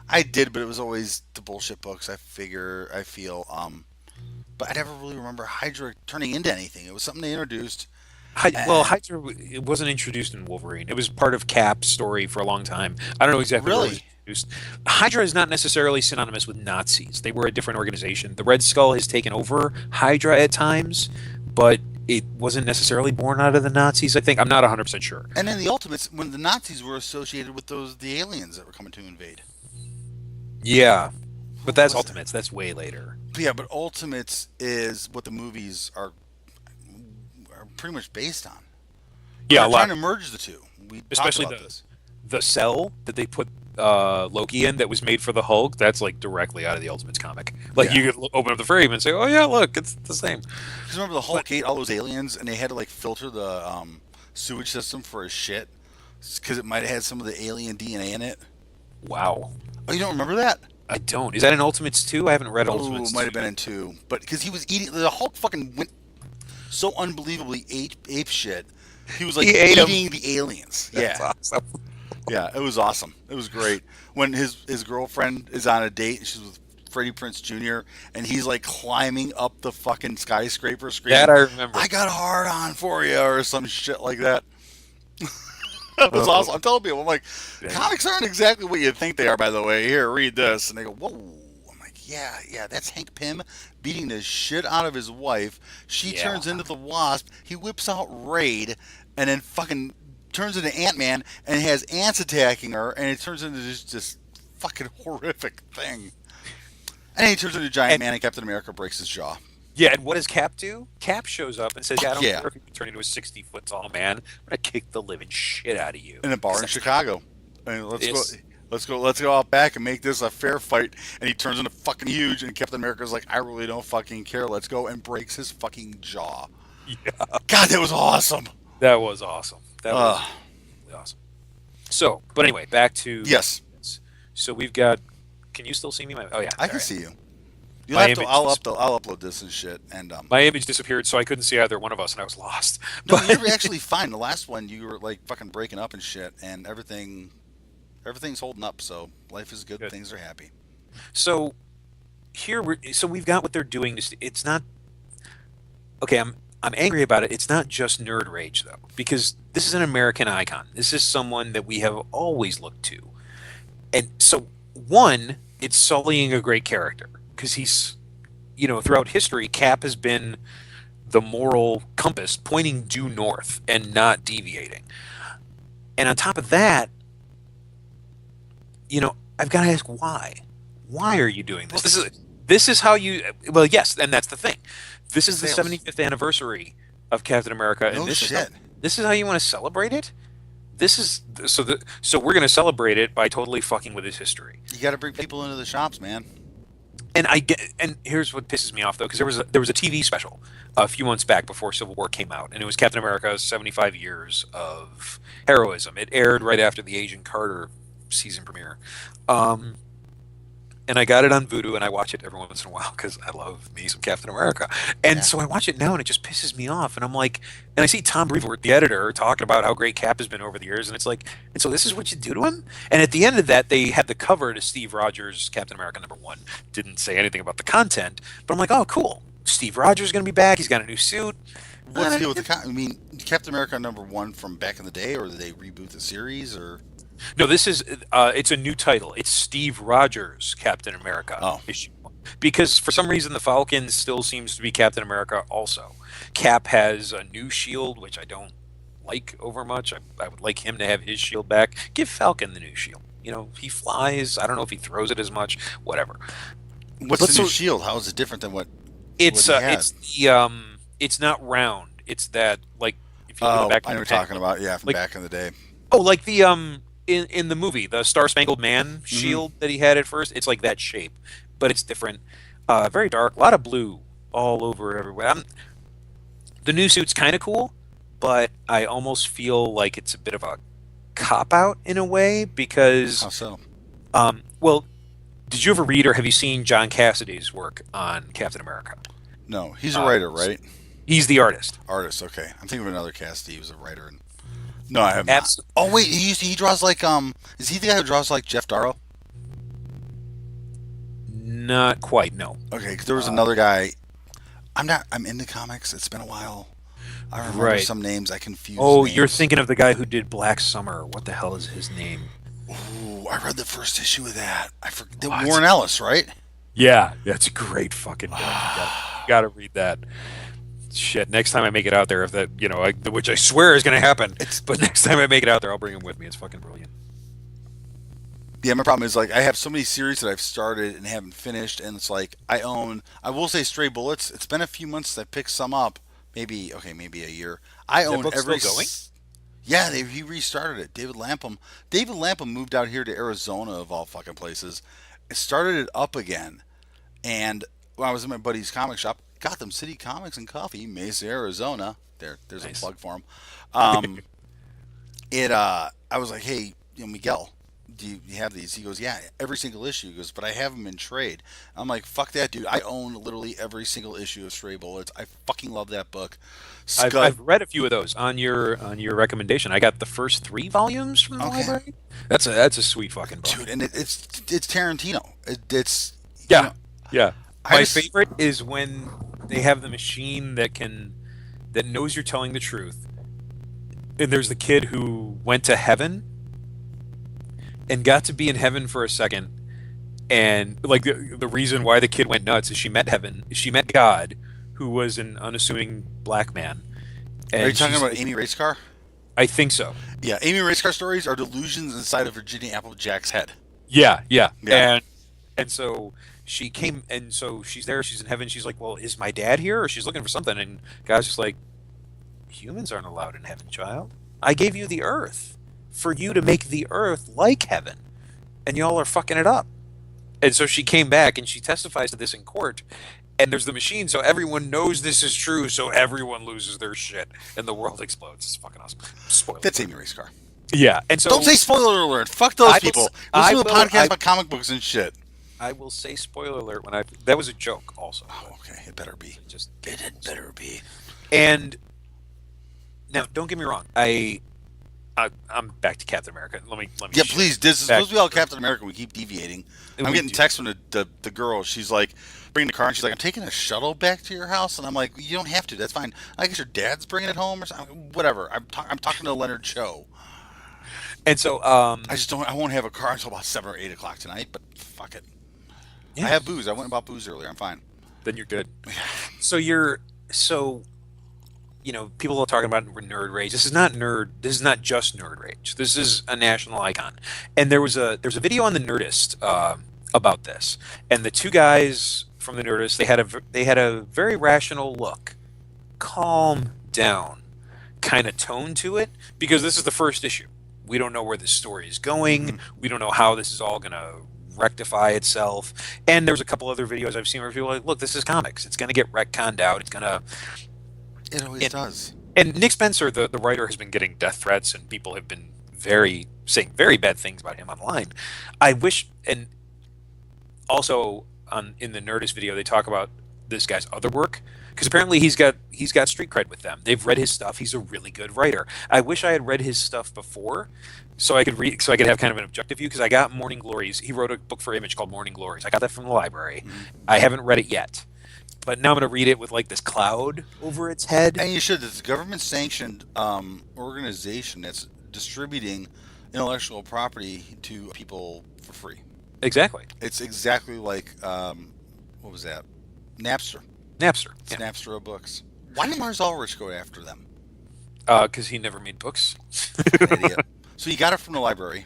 I did, but it was always the bullshit books. I feel. But I never really remember Hydra turning into anything. It was something they introduced, Well, and Hydra it wasn't introduced in Wolverine. It was part of Cap's story for a long time. I don't know exactly where it was really, introduced. Hydra is not necessarily synonymous with Nazis. They were a different organization. The Red Skull has taken over Hydra at times, but it wasn't necessarily born out of the Nazis. I think I'm not 100% sure. and then the Ultimates when the Nazis were associated with the aliens that were coming to invade. Yeah, but Who that's was it? Ultimates. That's way later. But yeah, but Ultimates is what the movies are pretty much based on because Yeah, a they're trying lot, to merge the two. We talked especially about this. the cell that they put Loki in that was made for the Hulk. That's like directly out of the Ultimates comic. Like Yeah, you could open up the frame and say, "Oh yeah, look, it's the same." because remember the But Hulk ate all those aliens, and they had to like filter the sewage system for his shit because it might have had some of the alien DNA in it. wow. Oh, you don't remember that? I don't. Is that in Ultimates 2? I haven't read Oh, it Ultimates might 2 have been yet. in two, but because he was eating the Hulk, fucking went so unbelievably ape shit. He was like He ate him. eating the aliens. That's Yeah, awesome. yeah, it was awesome. It was great when his girlfriend is on a date and she's with Freddie Prince Jr. and he's like climbing up the fucking skyscraper, That screaming, I remember. "I got a hard on for you" or some shit like that. That was Oh, awesome. I'm telling people, I'm like, dang. comics aren't exactly what you think they are. By the way, here, read this, and they go, "Whoa." I'm like, yeah, yeah, that's Hank Pym beating the shit out of his wife. She Yeah. turns into the Wasp. He whips out Raid, and then fucking turns into Ant Man and has ants attacking her, and it turns into this fucking horrific thing. And then he turns into a giant And man, and Captain America breaks his jaw. yeah, and what does Cap do? Cap shows up and says, "Yeah, I Fuck don't yeah! care if you turn into a 60-foot tall man. I'm gonna kick the living shit out of you." In a bar Because in that's Chicago. And let's go. this. Let's go out back and make this a fair fight. And he turns into fucking huge. And Captain America's like, I really don't fucking care. Let's go, and breaks his fucking jaw. Yeah, God, that was awesome. that was awesome. That was Uh, really awesome. So, but anyway, back to yes, Ultimates. So we've got. Can you still see me? Oh yeah, I all can right. see you. You'll My have to. image dis- I'll upload this and shit. And my image disappeared, so I couldn't see either one of us, and I was lost. no, But you're actually fine. The last one, you were like fucking breaking up and shit, and everything's holding up. So life is good. good. Things are happy. So so we've got what they're doing. It's not okay. I'm angry about it. It's not just nerd rage though, because this is an American icon. This is someone that we have always looked to, and so one, it's sullying a great character because throughout history, Cap has been the moral compass pointing due north and not deviating. And on top of that, I've got to ask why. Why are you doing Well, this? This is how you. Well, yes, and that's the thing. This is the sales. 75th anniversary of Captain America, and No shit. this is how you want to celebrate it. This is so we're going to celebrate it by totally fucking with his history. You got to bring people into the shops, man. And here's what pisses me off though, because there was a TV special a few months back before Civil War came out, and it was Captain America's 75 years of heroism. It aired right after the Agent Carter season premiere. Um, and I got it on Vudu, and I watch it every once in a while because I love me some Captain America. And Yeah. so I watch it now, and it just pisses me off. And I'm like, and I see Tom Brevoort, the editor, talking about how great Cap has been over the years, and it's like, and so this is what you do to him. And at the end of that, they had the cover to Steve Rogers, Captain America #1. Didn't say anything about the content, but I'm like, oh, cool. Steve Rogers is going to be back. He's got a new suit. What's the deal with I mean, Captain America #1 from back in the day, or did they reboot the series, or No, this is it's a new title. It's Steve Rogers, Captain America oh, issue 1. Because for some reason the Falcon still seems to be Captain America also. Cap has a new shield, which I don't like over much. I would like him to have his shield back. Give Falcon the new shield. He flies. I don't know if he throws it as much. Whatever. what's But the new so shield? How is it different than what it's he had? it's not round. It's that, like, if you look at the Oh, back I of know the what you're talking pen, about. Yeah, from like, back in the day. oh, like the in the movie, the Star Spangled Man Hmm. shield that he had at first, it's like that shape, but it's different. Very dark, a lot of blue all over everywhere. The new suit's kind of cool, but I almost feel like it's a bit of a cop out in a way because, How so? well, did you ever read or have you seen John Cassidy's work on Captain America? No, he's a Uh, writer, right? he's the artist. Artist. Okay, I'm thinking of another Cassidy. He was a writer. And No, I have not. Abs- Oh wait, he draws like is he the guy who draws like Jeff Darrow? Not quite, no. Okay, 'cause there was Uh, another guy. I'm into comics. It's been a while. I remember right. some names. I confuse Oh, you're names. thinking of the guy who did Black Summer. What the hell is his name? Ooh, I read the first issue of that. I forget What? Warren Ellis, right? Yeah, that's a great fucking book. You gotta read that. Shit, next time I make it out there, if that, which I swear is gonna happen, It's but next time I make it out there, I'll bring him with me. It's fucking brilliant. Yeah, my problem is like I have so many series that I've started and haven't finished, and it's like I own. I will say Stray Bullets. It's been a few months since I picked some up. Maybe okay, maybe a year. I Is that own book every. still going? Yeah, he restarted it. David Lapham. David Lapham moved out here to Arizona of all fucking places. It started it up again, and when I was in my buddy's comic shop, Gotham City Comics and Coffee, Mesa, Arizona. There's a Nice. plug for him. Um, I was like, hey, Miguel, do you have these? He goes, yeah, every single issue. He goes, but I have them in trade. I'm like, fuck that, dude. I own literally every single issue of Stray Bullets. I fucking love that book. Scud. I've read a few of those on your recommendation. I got the first 3 volumes from the Okay, library. That's a sweet fucking book. dude, and it's Tarantino. It's you Yeah, know, yeah. I My just favorite is when they have the machine that knows you're telling the truth. And there's the kid who went to heaven and got to be in heaven for a second. And like the reason why the kid went nuts is she met God, who was an unassuming black man. are you And talking she's about like, Amy Racecar? I think so. Yeah, Amy Racecar stories are delusions inside of Virginia Applejack's head. Yeah, yeah. Yeah, And so she came and so she's there, she's in heaven, she's like, well, is my dad here? Or she's looking for something, and God's just like, humans aren't allowed in heaven, child. I gave you the earth for you to make the earth like heaven. And y'all are fucking it up. And so she came back and she testifies to this in court. And there's the machine, so everyone knows this is true, so everyone loses their shit and the world explodes. It's fucking awesome. Spoiler that's alert. Amy Racecar. Yeah, and Don't so say spoiler alert. Fuck those I will, people. I Listen to a will, podcast about comic books and shit. I will say spoiler alert when I. That was a joke, also, Oh, but okay. It better be. just It getting had so. better be. And now, don't get me wrong. I'm back to Captain America. Let me Yeah, shift please. This is back. supposed to be all Captain America. We keep deviating. I'm We getting do. texts from the girl. She's like, bringing the car, and she's like, I'm taking a shuttle back to your house. And I'm like, you don't have to. That's fine. I guess your dad's bringing it home or something. Whatever. I'm talking to Leonard Cho. And so, I just don't. I won't have a car until about 7 or 8 o'clock tonight. But fuck it. I yeah, have booze. I went and bought booze earlier. I'm fine. then you're good. So people are talking about nerd rage. This is not nerd. This is not just nerd rage. This is a national icon. And there's a video on the Nerdist about this. And the two guys from the Nerdist, they had a very rational look, calm down kind of tone to it, because this is the first issue. We don't know where this story is going. Hmm. We don't know how this is all gonna rectify itself. And there's a couple other videos I've seen where people are like, look, this is comics. It's gonna get retconned out. It's gonna It always and, does. and Nick Spencer, the writer, has been getting death threats, and people have been saying very bad things about him online. I wish, and also in the Nerdist video, they talk about this guy's other work, because apparently he's got street cred with them. They've read his stuff. He's a really good writer. I wish I had read his stuff before, so I could have kind of an objective view. Because I got Morning Glories. He wrote a book for Image called Morning Glories. I got that from the library. Hmm. I haven't read it yet, but now I'm going to read it with like this cloud over its head. And you should. It's a government sanctioned organization that's distributing intellectual property to people for free. Exactly. It's exactly like what was that? Napster. Napster. It's Yeah. Napster of books. Why did Mars Ulrich go after them? Because he never made books. Fucking idiot. So you got it from the library.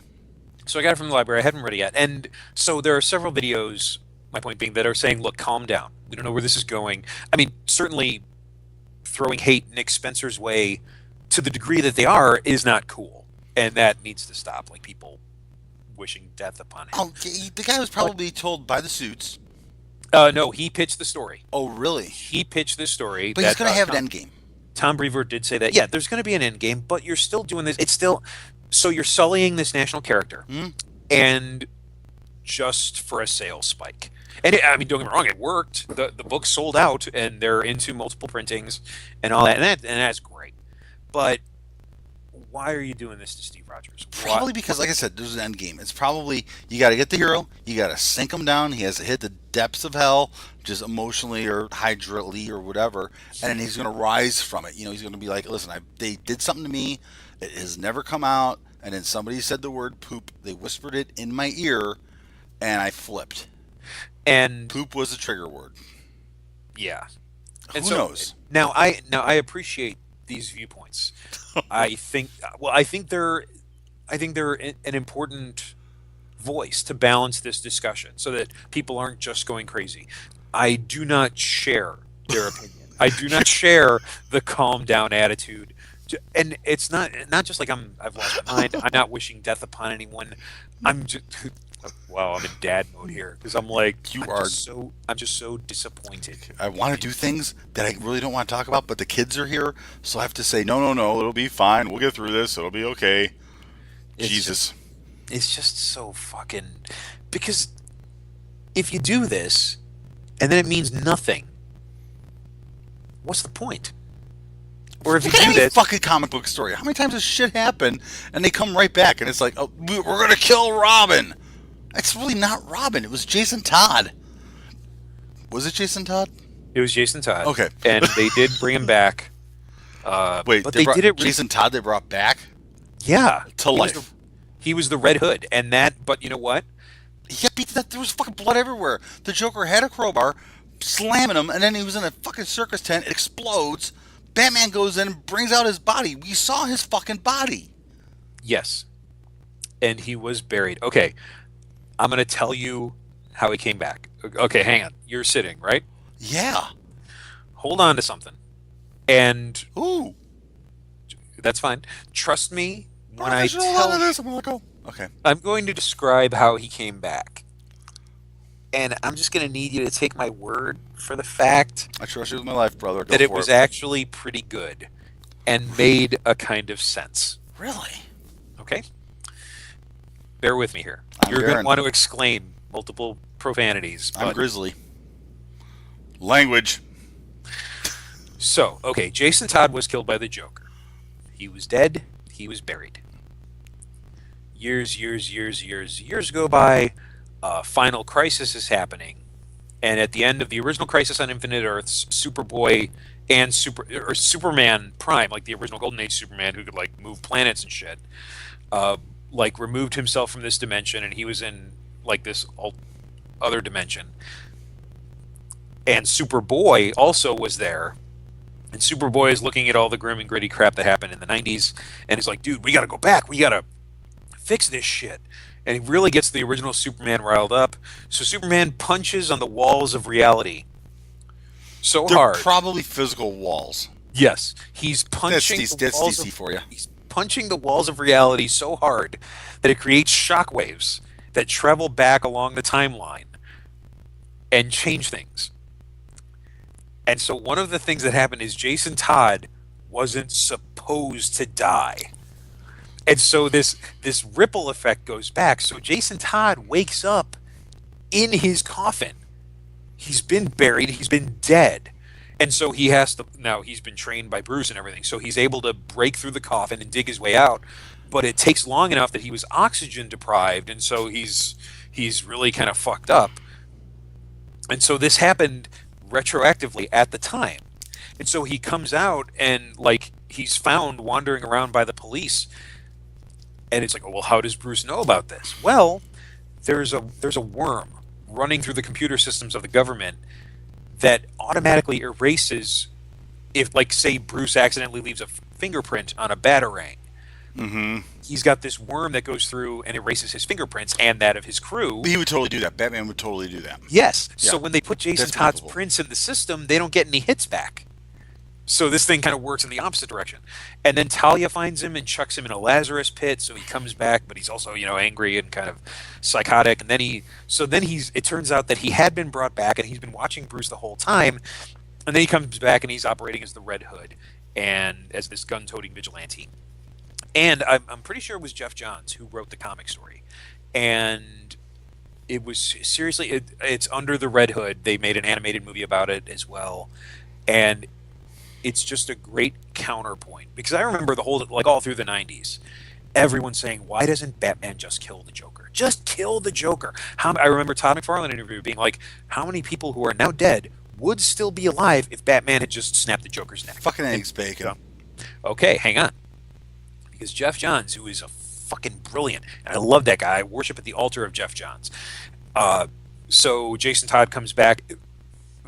So I got it from the library. I haven't read it yet. And so there are several videos, my point being, that are saying, look, calm down. We don't know where this is going. I mean, certainly throwing hate Nick Spencer's way to the degree that they are is not cool. And that needs to stop. Like people wishing death upon him. Oh, the guy was But probably told by the suits. no, he pitched the story. Oh, really? He pitched this story But he's that going to have an end game. Tom Brevoort did say that. Yeah, there's going to be an end game, but you're still doing this. It's still so you're sullying this national character, Hmm? and just for a sales spike. And I mean, don't get me wrong, it worked. The book sold out, and they're into multiple printings and all that, and that's great. But why are you doing this to Steve Rogers? What? Probably because, like I said, there's an end game. It's probably you got to get the hero, you got to sink him down. He has to hit the depths of hell, just emotionally or hydraulically or whatever, and then he's going to rise from it. He's going to be like, listen, they did something to me. It has never come out, and then somebody said the word poop. They whispered it in my ear, and I flipped. And Poop was a trigger word. yeah. And Who so knows? now I appreciate these viewpoints. I think they're an important voice to balance this discussion so that people aren't just going crazy. I do not share their opinion. I do not share the calm down attitude. And it's not just like I've lost my mind. I'm not wishing death upon anyone. I'm just wow, I'm in dad mode here because I'm like You are. I'm just so disappointed. I want to do things that I really don't want to talk about, but the kids are here, so I have to say, no, no, no, it'll be fine. We'll get through this. It'll be okay. It's just Jesus. it's just so fucking because if you do this and then it means nothing, what's the point? Or if you Look at do any this, fucking comic book story. How many times does shit happen and they come right back and it's like, oh, we're going to kill Robin? It's really not Robin. It was Jason Todd. Was it Jason Todd? it was Jason Todd, Okay. and they did bring him back, Wait, but they did it. Jason Todd they brought back Yeah, to life. he was the Red Hood, and that. But you know what? Yeah, there was fucking blood everywhere. The Joker had a crowbar, slamming him, and then he was in a fucking circus tent. It explodes. Batman goes in and brings out his body. We saw his fucking body. Yes, and he was buried. Okay, I'm gonna tell you how he came back. Okay, hang on. You're sitting, right? Yeah. Hold on to something, and Ooh. that's fine. Trust me when I Professional out tell of you. this. I'm gonna go. Okay. I'm going to describe how he came back. And I'm just going to need you to take my word for the fact I trust you with my life, brother. Go that it for was it. actually pretty good and made a kind of sense. Really? Okay? Bear with me here. I'm You're going to bearing. want to exclaim multiple profanities. I'm But Grizzly. Language. so, okay, Jason Todd was killed by the Joker. He was dead. He was buried. Years go by. Final Crisis is happening. And at the end of the original Crisis on Infinite Earths, Superboy and Superman Prime, like the original Golden Age Superman who could like move planets and shit, like removed himself from this dimension and he was in like this other dimension. And Superboy also was there. And Superboy is looking at all the grim and gritty crap that happened in the 90s and he's like, dude, we gotta go back. We gotta fix this shit. And he really gets the original Superman riled up. So Superman punches on the walls of reality so They're hard. probably physical walls. Yes, he's That's, punching the walls DC of for you. he's punching the walls of reality so hard that it creates shockwaves that travel back along the timeline and change things. And so one of the things that happened is Jason Todd wasn't supposed to die. And so this ripple effect goes back. So Jason Todd wakes up in his coffin. He's been buried, he's been dead. And so he has to now he's been trained by Bruce and everything. So he's able to break through the coffin and dig his way out. But it takes long enough that he was oxygen deprived and so he's really kind of fucked up. And so this happened retroactively at the time. And so he comes out and like he's found wandering around by the police. And it's like, oh, well, how does Bruce know about this? Well, there's a worm running through the computer systems of the government that automatically erases if, like, say, Bruce accidentally leaves a fingerprint on a batarang. Mm-hmm. He's got this worm that goes through and erases his fingerprints and that of his crew. He would totally do that. Batman would totally do that. Yes. Yeah. So when they put Jason That's Todd's believable. prints in the system, they don't get any hits back. So this thing kind of works in the opposite direction. And then Talia finds him and chucks him in a Lazarus pit, so he comes back, but he's also, angry and kind of psychotic. And then it turns out that he had been brought back and he's been watching Bruce the whole time. And then he comes back and he's operating as the Red Hood and as this gun-toting vigilante. And I'm pretty sure it was Jeff Johns who wrote the comic story. And it was it's under the Red Hood. They made an animated movie about it as well. And it's just a great counterpoint because I remember the whole like all through the 90s everyone saying, "Why doesn't Batman just kill the Joker? Just kill the Joker." I remember Todd McFarlane interview being like, "How many people who are now dead would still be alive if Batman had just snapped the Joker's neck?" Fucking And eggs bacon. okay, hang on, because Jeff Johns, who is a fucking brilliant, and I love that guy. I worship at the altar of Jeff Johns. Uh, so Jason Todd comes back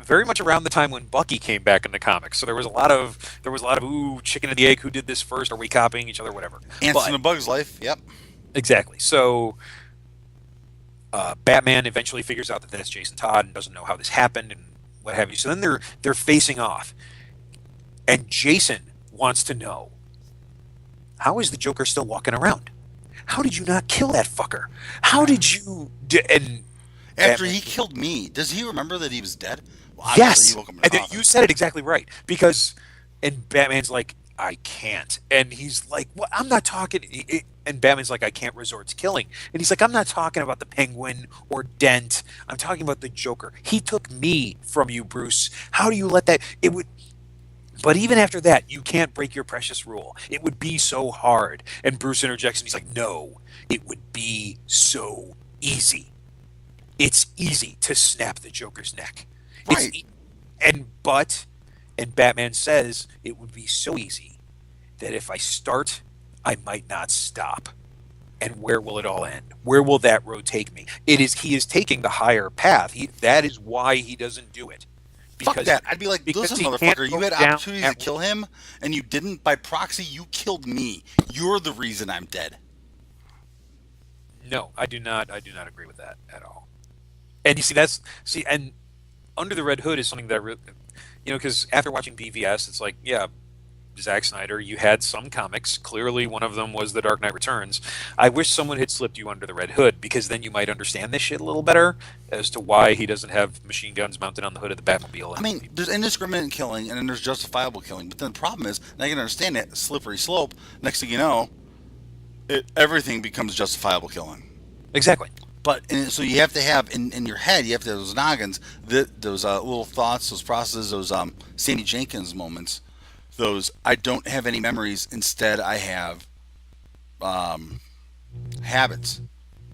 very much around the time when Bucky came back in the comics. So there was a lot of ooh, chicken and the egg. Who did this first? Are we copying each other? Whatever. Ants in But a Bug's Life. Yep. exactly. So Batman eventually figures out that that's Jason Todd and doesn't know how this happened and what have you. So then they're facing off, and Jason wants to know how is the Joker still walking around? How did you not kill that fucker? How did you? And After Batman, he killed me, does he remember that he was dead? Well, obviously he yes, woke up in a and then coffin. you said it exactly right because, and Batman's like, I can't, and he's like, well, I'm not talking. And Batman's like, I can't resort to killing, and he's like, I'm not talking about the Penguin or Dent. I'm talking about the Joker. He took me from you, Bruce. How do you let that? It would. But even after that, you can't break your precious rule. It would be so hard. And Bruce interjects and he's like, no, it would be so easy. It's easy to snap the Joker's neck. It's Right. e- and but and Batman says it would be so easy that if I start, I might not stop. And where will it all end? Where will that road take me? He is taking the higher path. That is why he doesn't do it. Fuck Because that. I'd be like, because listen, he can't motherfucker, you go had down opportunities to that kill him, and you didn't. By proxy, you killed me. You're the reason I'm dead. no, I do not. I do not agree with that at all. And you see, and Under the Red Hood is something that, because after watching BVS, it's like, yeah, Zack Snyder, you had some comics. Clearly, one of them was The Dark Knight Returns. I wish someone had slipped you under the Red Hood because then you might understand this shit a little better as to why he doesn't have machine guns mounted on the hood of the Batmobile I in the mean, movie. there's indiscriminate killing, and then there's justifiable killing. But then the problem is, and I can understand that slippery slope. Next thing you know, everything becomes justifiable killing. Exactly. So you have to have in your head, you have to have those noggins, those little thoughts, those processes, those Sandy Jenkins moments. Those I don't have any memories. Instead, I have um, habits.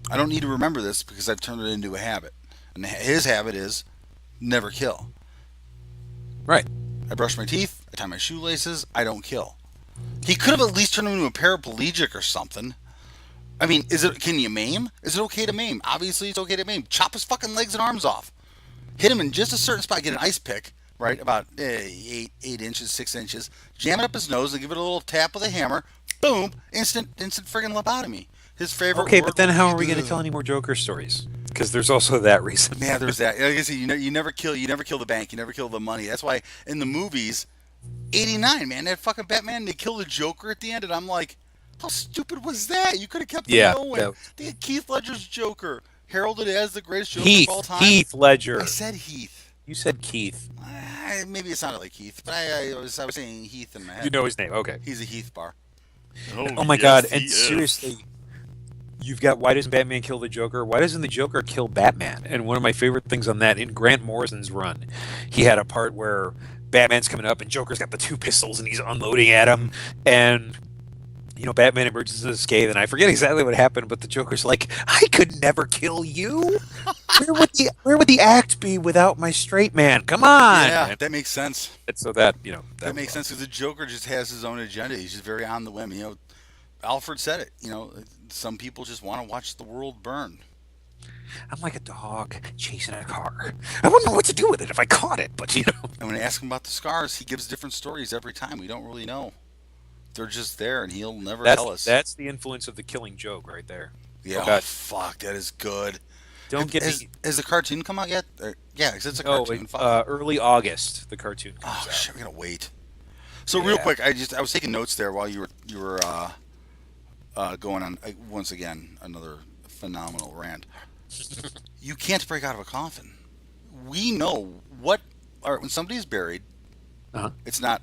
I don't need to remember this because I've turned it into a habit. And his habit is never kill. Right. I brush my teeth. I tie my shoelaces. I don't kill. He could have at least turned him into a paraplegic or something. I mean, is it? Can you maim? Is it okay to maim? Obviously, it's okay to maim. Chop his fucking legs and arms off. Hit him in just a certain spot. Get an ice pick, right, about 8 inches, 6 inches. Jam it up his nose and give it a little tap with a hammer. Boom! Instant friggin' lobotomy. His favorite Okay, but word then would how be are we going to tell any more Joker stories? Because there's also that reason. yeah. There's that. Like I said, you never kill. You never kill the bank. You never kill the money. That's why in the movies, '89, man, that fucking Batman, they kill the Joker at the end, and I'm like, how stupid was that? You could have kept it Yeah. going. They had Keith Ledger's Joker, heralded as the greatest Joker of all Heath. time. Heath I Ledger. said Heath. You said Keith. Maybe it sounded like Heath, but I was saying Heath in my You head. know his name. Okay. He's a Heath bar. Oh Oh my God. yes, he And is. seriously, you've got why doesn't Batman kill the Joker? Why doesn't the Joker kill Batman? And one of my favorite things on that in Grant Morrison's run, he had a part where Batman's coming up and Joker's got the two pistols and he's unloading at him, and Batman emerges unscathed, and I forget exactly what happened, but the Joker's like, I could never kill you. Where would the act be without my straight man? Come on. Yeah, that makes sense. And so that That that was makes sense awesome. because the Joker just has his own agenda. He's just very on the whim. Alfred said it. Some people just want to watch the world burn. I'm like a dog chasing a car. I wouldn't know what to do with it if I caught it, but And when I ask him about the scars, he gives different stories every time. We don't really know. They're just there, and he'll never that's tell us. that's the influence of the Killing Joke right there. Oh Yeah, oh God, fuck, that is good. don't get Has, me. has the cartoon come out yet? Yeah, 'cause it's a Oh, cartoon. Fuck. early August the cartoon Oh comes out. shit, we gotta wait. So real Yeah. quick, I was taking notes there while you were going on once again another phenomenal rant. You can't break out of a coffin. We know what. Or when somebody's buried, Uh-huh. it's not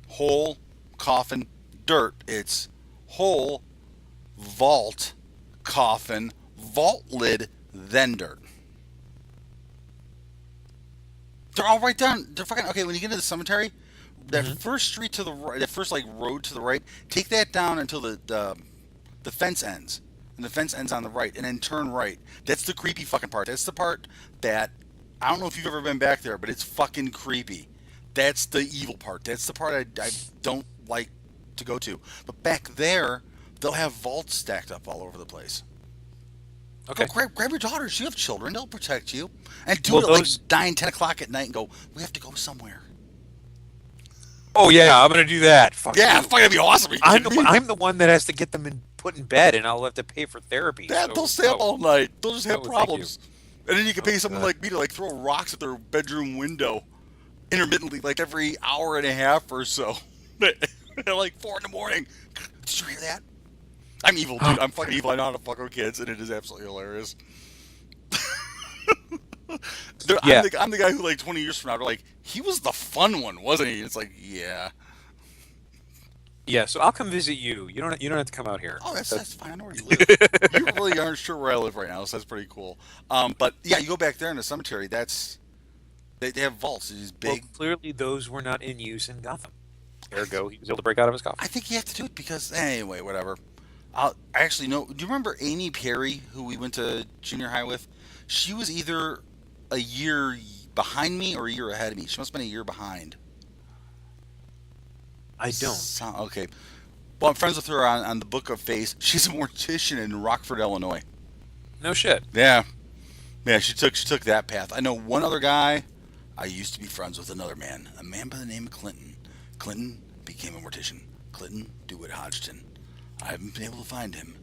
hole, coffin, dirt. It's hole, vault, coffin, vault lid, then dirt. They're all right down. They're fucking okay. When you get into the cemetery, that Hmm. first street to the right, that first like road to the right, take that down until the fence ends, and the fence ends on the right, and then turn right. That's the creepy fucking part. That's the part that I don't know if you've ever been back there, but it's fucking creepy. That's the evil part. That's the part I don't like to go to. But back there, they'll have vaults stacked up all over the place. Go Okay. grab your daughters. You have children. They'll protect you. And do Well, it at like those. 9, 10 o'clock at night and go, we have to go somewhere. Oh yeah, I'm gonna do that. Fuck Yeah, you. fuck, that'd be awesome. Are you I'm kidding the me? I'm the one that has to get them put in bed, and I'll have to pay for therapy. Yeah, they'll So stay up no, all night. They'll just have no, thank you. problems. And then you can Oh pay someone God. like me to like throw rocks at their bedroom window intermittently, like every hour and a half or so. At like 4 in the morning. Did you hear that? I'm evil, dude. I'm fucking evil. I know how to fuck with kids, and it is absolutely hilarious. I'm Yeah, the guy who like 20 years from now, they're like, he was the fun one, wasn't he? It's like, yeah. yeah. So I'll come visit you. You don't have to come out here. Oh, that's That's fine. I know where you live. You really aren't sure where I live right now, so that's pretty cool. But yeah, you go back there in the cemetery. They have vaults. These well, big. clearly those were not in use in Gotham. Ergo, he was able to break out of his I coffin. think you have to do it because anyway, whatever. I actually know. Do you remember Amy Perry, who we went to junior high with? She was either a year behind me or a year ahead of me. She must have been a year behind. I don't. Okay. Well, I'm friends with her on the Book of Face. She's a mortician in Rockford, Illinois. No shit. Yeah, yeah. She took that path. I know one other guy. I used to be friends with another man, a man by the name of Clinton. Clinton became a mortician. Clinton DeWitt Hodgson. I haven't been able to find him,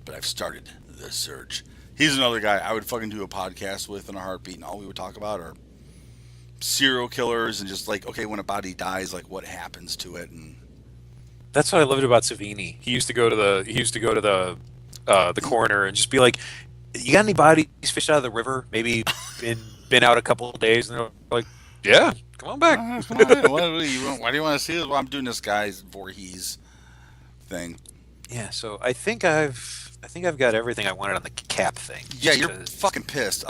but I've started the search. He's another guy I would fucking do a podcast with in a heartbeat, and all we would talk about are serial killers and just like, okay, when a body dies, like what happens to it, and That's what I loved about Savini. He used to go to the coroner and just be like, "You got any bodies fished out of the river? Maybe been out a couple of days?" And they're like, "Yeah, come on back." come on in. Why do you want to see this? Well, I'm doing this guy's Voorhees thing. Yeah. So I think I've got everything I wanted on the cap thing. Yeah, Just you're because, fucking pissed.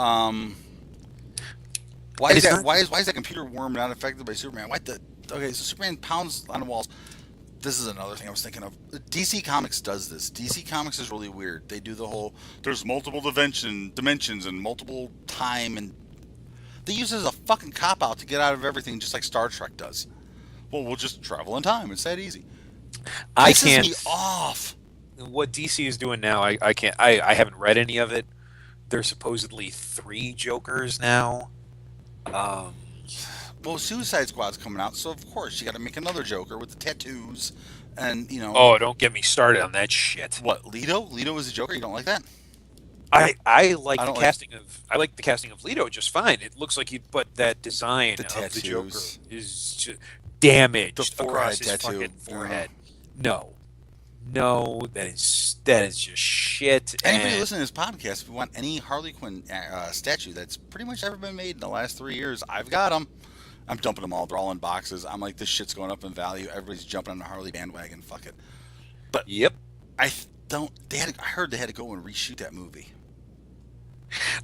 Why and is it's that? not. Why is that computer worm not affected by Superman? Why the? Okay, so Superman pounds on the walls. This is another thing I was thinking of. DC Comics does this. DC Comics is really weird. They do the whole there's multiple dimensions and multiple time, and they use it as a fucking cop out to get out of everything, just like Star Trek does. Well, we'll just travel in time. It's that easy. I Pisses can't. me off. What DC is doing now, I can't. I haven't read any of it. There's supposedly three Jokers now. Um, Well, Suicide Squad's coming out, so of course you got to make another Joker with the tattoos, and oh, don't get me started on that shit. what? Leto? Leto is a Joker. You don't like that? I I don't like like the casting of Leto just fine. It looks like he, but that design the of the Joker tattoos, is just the damaged across forehead his tattoo. fucking forehead. No, no, that is just shit. Anybody And listening to this podcast, if you want any Harley Quinn statue that's pretty much ever been made in the last 3 years, I've got them. I'm dumping them all. They're all in boxes. I'm like, this shit's going up in value. Everybody's jumping on the Harley bandwagon. Fuck it. But yep, I don't. I heard they had to go and reshoot that movie.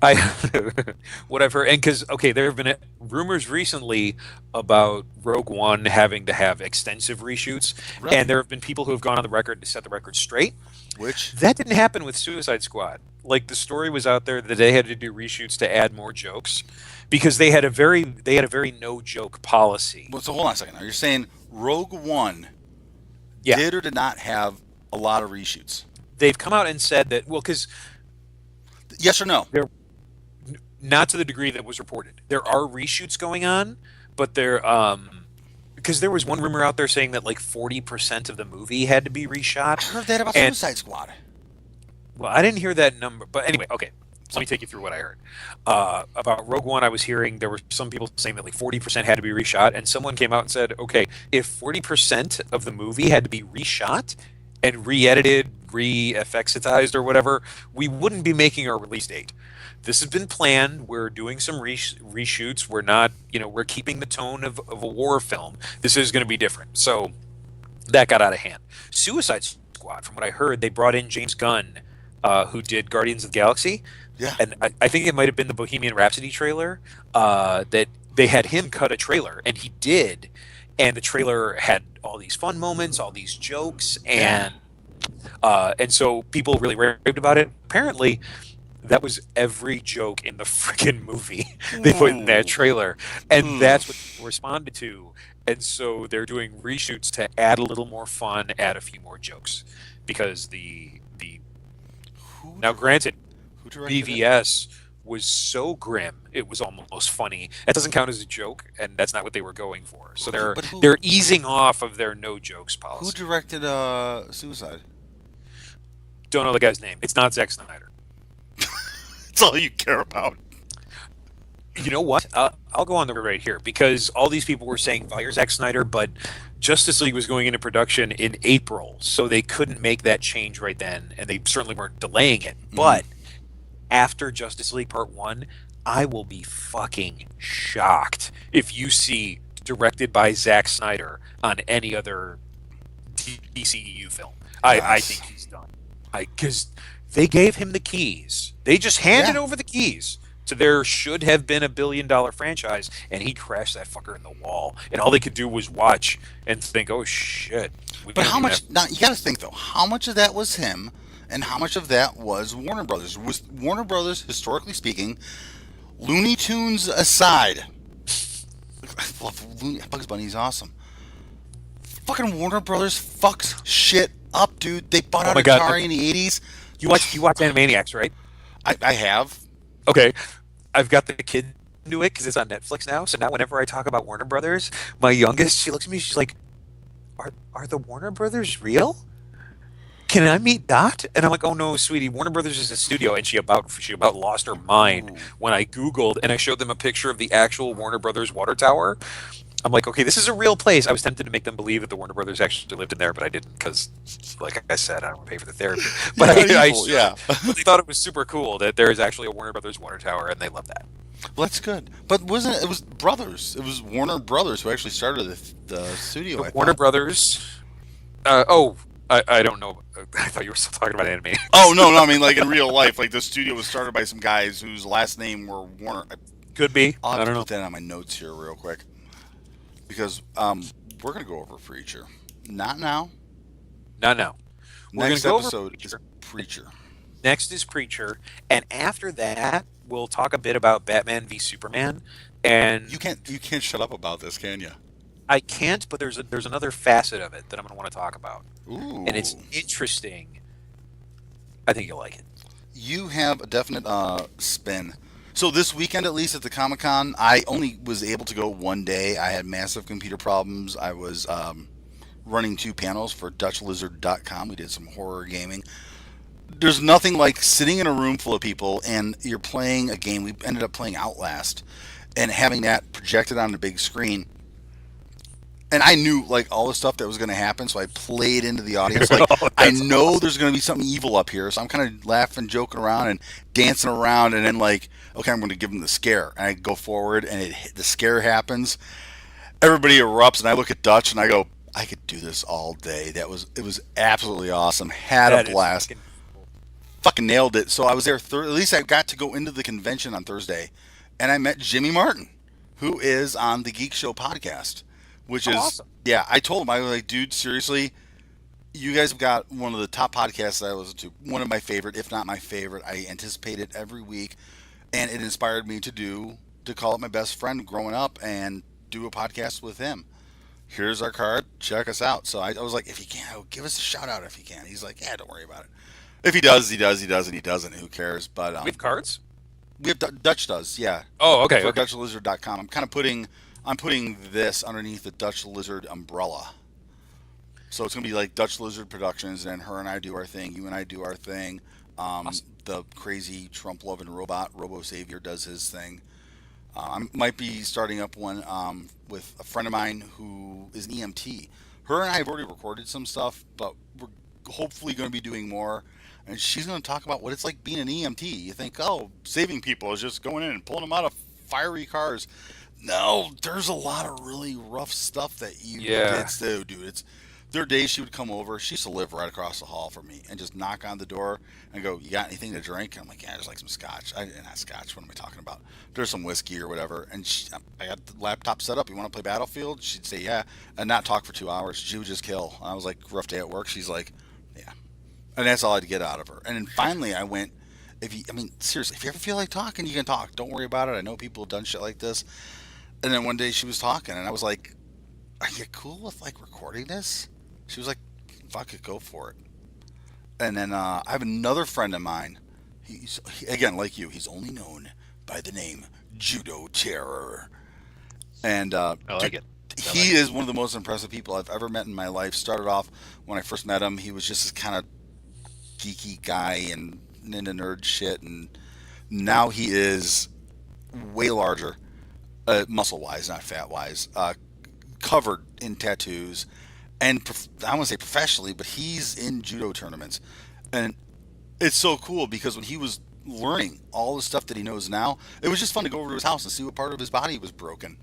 I what I've heard, and because okay, there have been rumors recently about Rogue One having to have extensive reshoots, Really? and there have been people who have gone on the record to set the record straight. Which That didn't happen with Suicide Squad. Like the story was out there that they had to do reshoots to add more jokes because they had a very no joke policy. well, so hold on a second. Now you're saying Rogue One Yeah, did or did not have a lot of reshoots? they've come out and said that well because Yes or no? they're not to the degree that was reported. There are reshoots going on, but they're because there was one rumor out there saying that like 40% of the movie had to be I reshot. heard that about And Suicide Squad. well, I didn't hear that number, but anyway, okay. So let me take you through what I heard. About Rogue One, I was hearing there were some people saying that like 40% had to be reshot, and someone came out and said, okay, if 40% of the movie had to be reshot and re-edited, re-FXitized or whatever, we wouldn't be making our release date. This has been planned. We're doing some reshoots. We're not, we're keeping the tone of a war film. This is going to be different. So that got out of hand. Suicide Squad, from what I heard, they brought in James Gunn, who did Guardians of the Galaxy, Yeah. and I think it might have been the Bohemian Rhapsody trailer that they had him cut a trailer, and he did. and the trailer had all these fun moments, all these jokes, Yeah. and so people really raved about it. Apparently, that was every joke in the freaking movie they put in that Ooh. trailer, and Ugh. that's what people responded to. And so they're doing reshoots to add a little more fun, add a few more jokes, because the Who now granted who directed it? BVS was so grim it was almost funny. That doesn't count as a joke, and that's not what they were going for. So Who they're but who they're easing off of their no jokes who policy. directed Suicide? Don't know the guy's name. It's not Zack Snyder. That's all you care about. You know what? I'll go on the right here because all these people were saying fire Zack Snyder, but Justice League was going into production in April, so they couldn't make that change right then, and they certainly weren't delaying it. Mm. But after Justice League Part 1, I will be fucking shocked if you see directed by Zack Snyder on any other DCEU film. I think Yes. he's done. Because they gave him the keys. They just handed Yeah. over the keys to their should have been $1 billion franchise, and he crashed that fucker in the wall. And all they could do was watch and think, "Oh shit, we But gotta how do that." much? Now you got to think though. How much of that was him, and how much of that was Warner Brothers? Was Warner Brothers, historically speaking, Looney Tunes aside? I love Bugs Bunny's awesome. Fucking Warner Brothers fucks shit up, dude. They bought Oh out my god, Atari in the '80s. you watch Animaniacs, right? I have. Okay, I've got the kid into it because it's on Netflix now. So now whenever I talk about Warner Brothers, my youngest, she looks at me, she's like, "Are the Warner Brothers real? Can I meet Dot?" And I'm like, "Oh no, sweetie, Warner Brothers is a studio." And she about lost her mind Ooh. when I Googled and I showed them a picture of the actual Warner Brothers water tower. I'm like, okay, this is a real place. I was tempted to make them believe that the Warner Brothers actually lived in there, but I didn't because, like I said, I don't want to pay for the therapy. But You're not I evil, showed them. yeah. But they thought it was super cool that there is actually a Warner Brothers water tower, and they love that. Well, that's good. But wasn't it? It was Brothers. It was Warner Brothers who actually started the studio. The I Warner thought. Brothers. Oh, I don't know. I thought you were still talking about anime. Oh no, no. I mean, like in real life, like the studio was started by some guys whose last name were Warner. Could be. I'll have I to don't put know. that on my notes here real quick because we're gonna go over Preacher. Not now. No, no. We're gonna Next go over episode is Preacher. Preacher. Next is Preacher, and after that, we'll talk a bit about Batman v Superman. And You can't shut up about this, can you? I can't, but there's another facet of it that I'm gonna want to talk about, and it's Ooh. interesting. I think you'll like it. You have a definite spin. So this weekend, at least at the Comic Con, I only was able to go one day. I had massive computer problems. I was running two panels for DutchLizard.com. We did some horror gaming. There's nothing like sitting in a room full of people and you're playing a game. We ended up playing Outlast and having that projected on the big screen. And I knew like all the stuff that was going to happen, so I played into the audience. Like Oh, I that's know awesome. there's going to be something evil up here, so I'm kind of laughing, joking around, and dancing around. And then like, okay, I'm going to give them the scare, and I go forward, and the scare happens. Everybody erupts, and I look at Dutch, and I go, I could do this all day. It was absolutely awesome. Had a That is blast. fucking cool. Fucking nailed it. So I was there. At least I got to go into the convention on Thursday, and I met Jimmy Martin, who is on the Geek Show podcast. Which Oh, is, awesome. yeah, I told him, I was like, dude, seriously, you guys have got one of the top podcasts that I listen to. One of my favorite, if not my favorite. I anticipate it every week, and it inspired me to call up my best friend growing up and do a podcast with him. Here's our card. Check us out. So I was like, if you can, give us a shout out if you can. He's like, yeah, don't worry about it. If he does, he does. He doesn't. He doesn't. Who cares? But We have cards. we have Dutch does, yeah, Oh, okay, for okay. DutchLizard.com. I'm putting this underneath the Dutch Lizard umbrella. So it's gonna be like Dutch Lizard Productions, and then her and I do our thing. You and I do our thing. Awesome. The crazy Trump loving robot Robo Savior does his thing. I might be starting up one with a friend of mine who is an EMT. Her and I have already recorded some stuff, but we're hopefully going to be doing more. And she's going to talk about what it's like being an EMT. You think, oh, saving people is just going in and pulling them out of fiery cars. No, there's a lot of really rough stuff that you Yeah. kids do, dude. It's There are days she would come over. She used to live right across the hall from me and just knock on the door and go, "You got anything to drink?" I'm like, "Yeah, there's like some scotch." Not scotch. What am I talking about? There's some whiskey or whatever. And I got the laptop set up. You want to play Battlefield? She'd say, "Yeah," and not talk for 2 hours. She would just kill. I was like, "Rough day at work." She's like, "Yeah," and that's all I'd get out of her. And then finally, I went. If you, I mean, seriously, if you ever feel like talking, you can talk. Don't worry about it. I know people have done shit like this. And then one day she was talking, and I was like, "Are you cool with like recording this?" She was like, "Fuck it, go for it." And then I have another friend of mine. Again, like you, he's only known by the name Judo Terror. And I dude, like it. I he like it. is one of the most impressive people I've ever met in my life. Started off when I first met him, he was just this kind of geeky guy and into nerd shit. And now he is way larger, muscle wise, not fat wise, covered in tattoos, and I want to say professionally, but he's in judo tournaments, and it's so cool because when he was learning all the stuff that he knows now, it was just fun to go over to his house and see what part of his body was broken.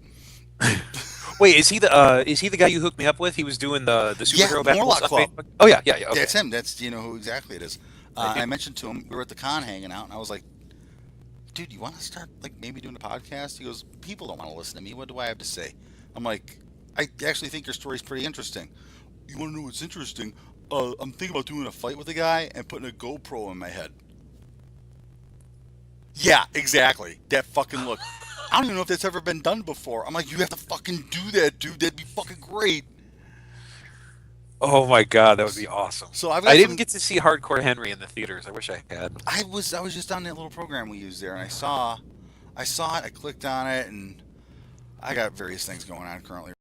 Wait, is he the guy you hooked me up with? He was doing the Yeah, superhero battles Morlock on Club. Facebook. Oh yeah, yeah, yeah. Okay, That's him. That's do you know who exactly it is. I I do. mentioned to him we were at the con hanging out, and I was like, "Dude, you want to start like maybe doing a podcast?" He goes, "People don't want to listen to me. What do I have to say?" I'm like, "I actually think your story's pretty interesting." You want to know what's interesting? I'm thinking about doing a fight with a guy and putting a GoPro in my head. Yeah, exactly. That fucking look. I don't even know if that's ever been done before. I'm like, you have to fucking do that, dude. That'd be fucking great. Oh my God, that would be awesome. So I've I got didn't some. get to see Hardcore Henry in the theaters. I wish I had. I was just on that little program we used there, and I saw it. I clicked on it, and I got various things going on currently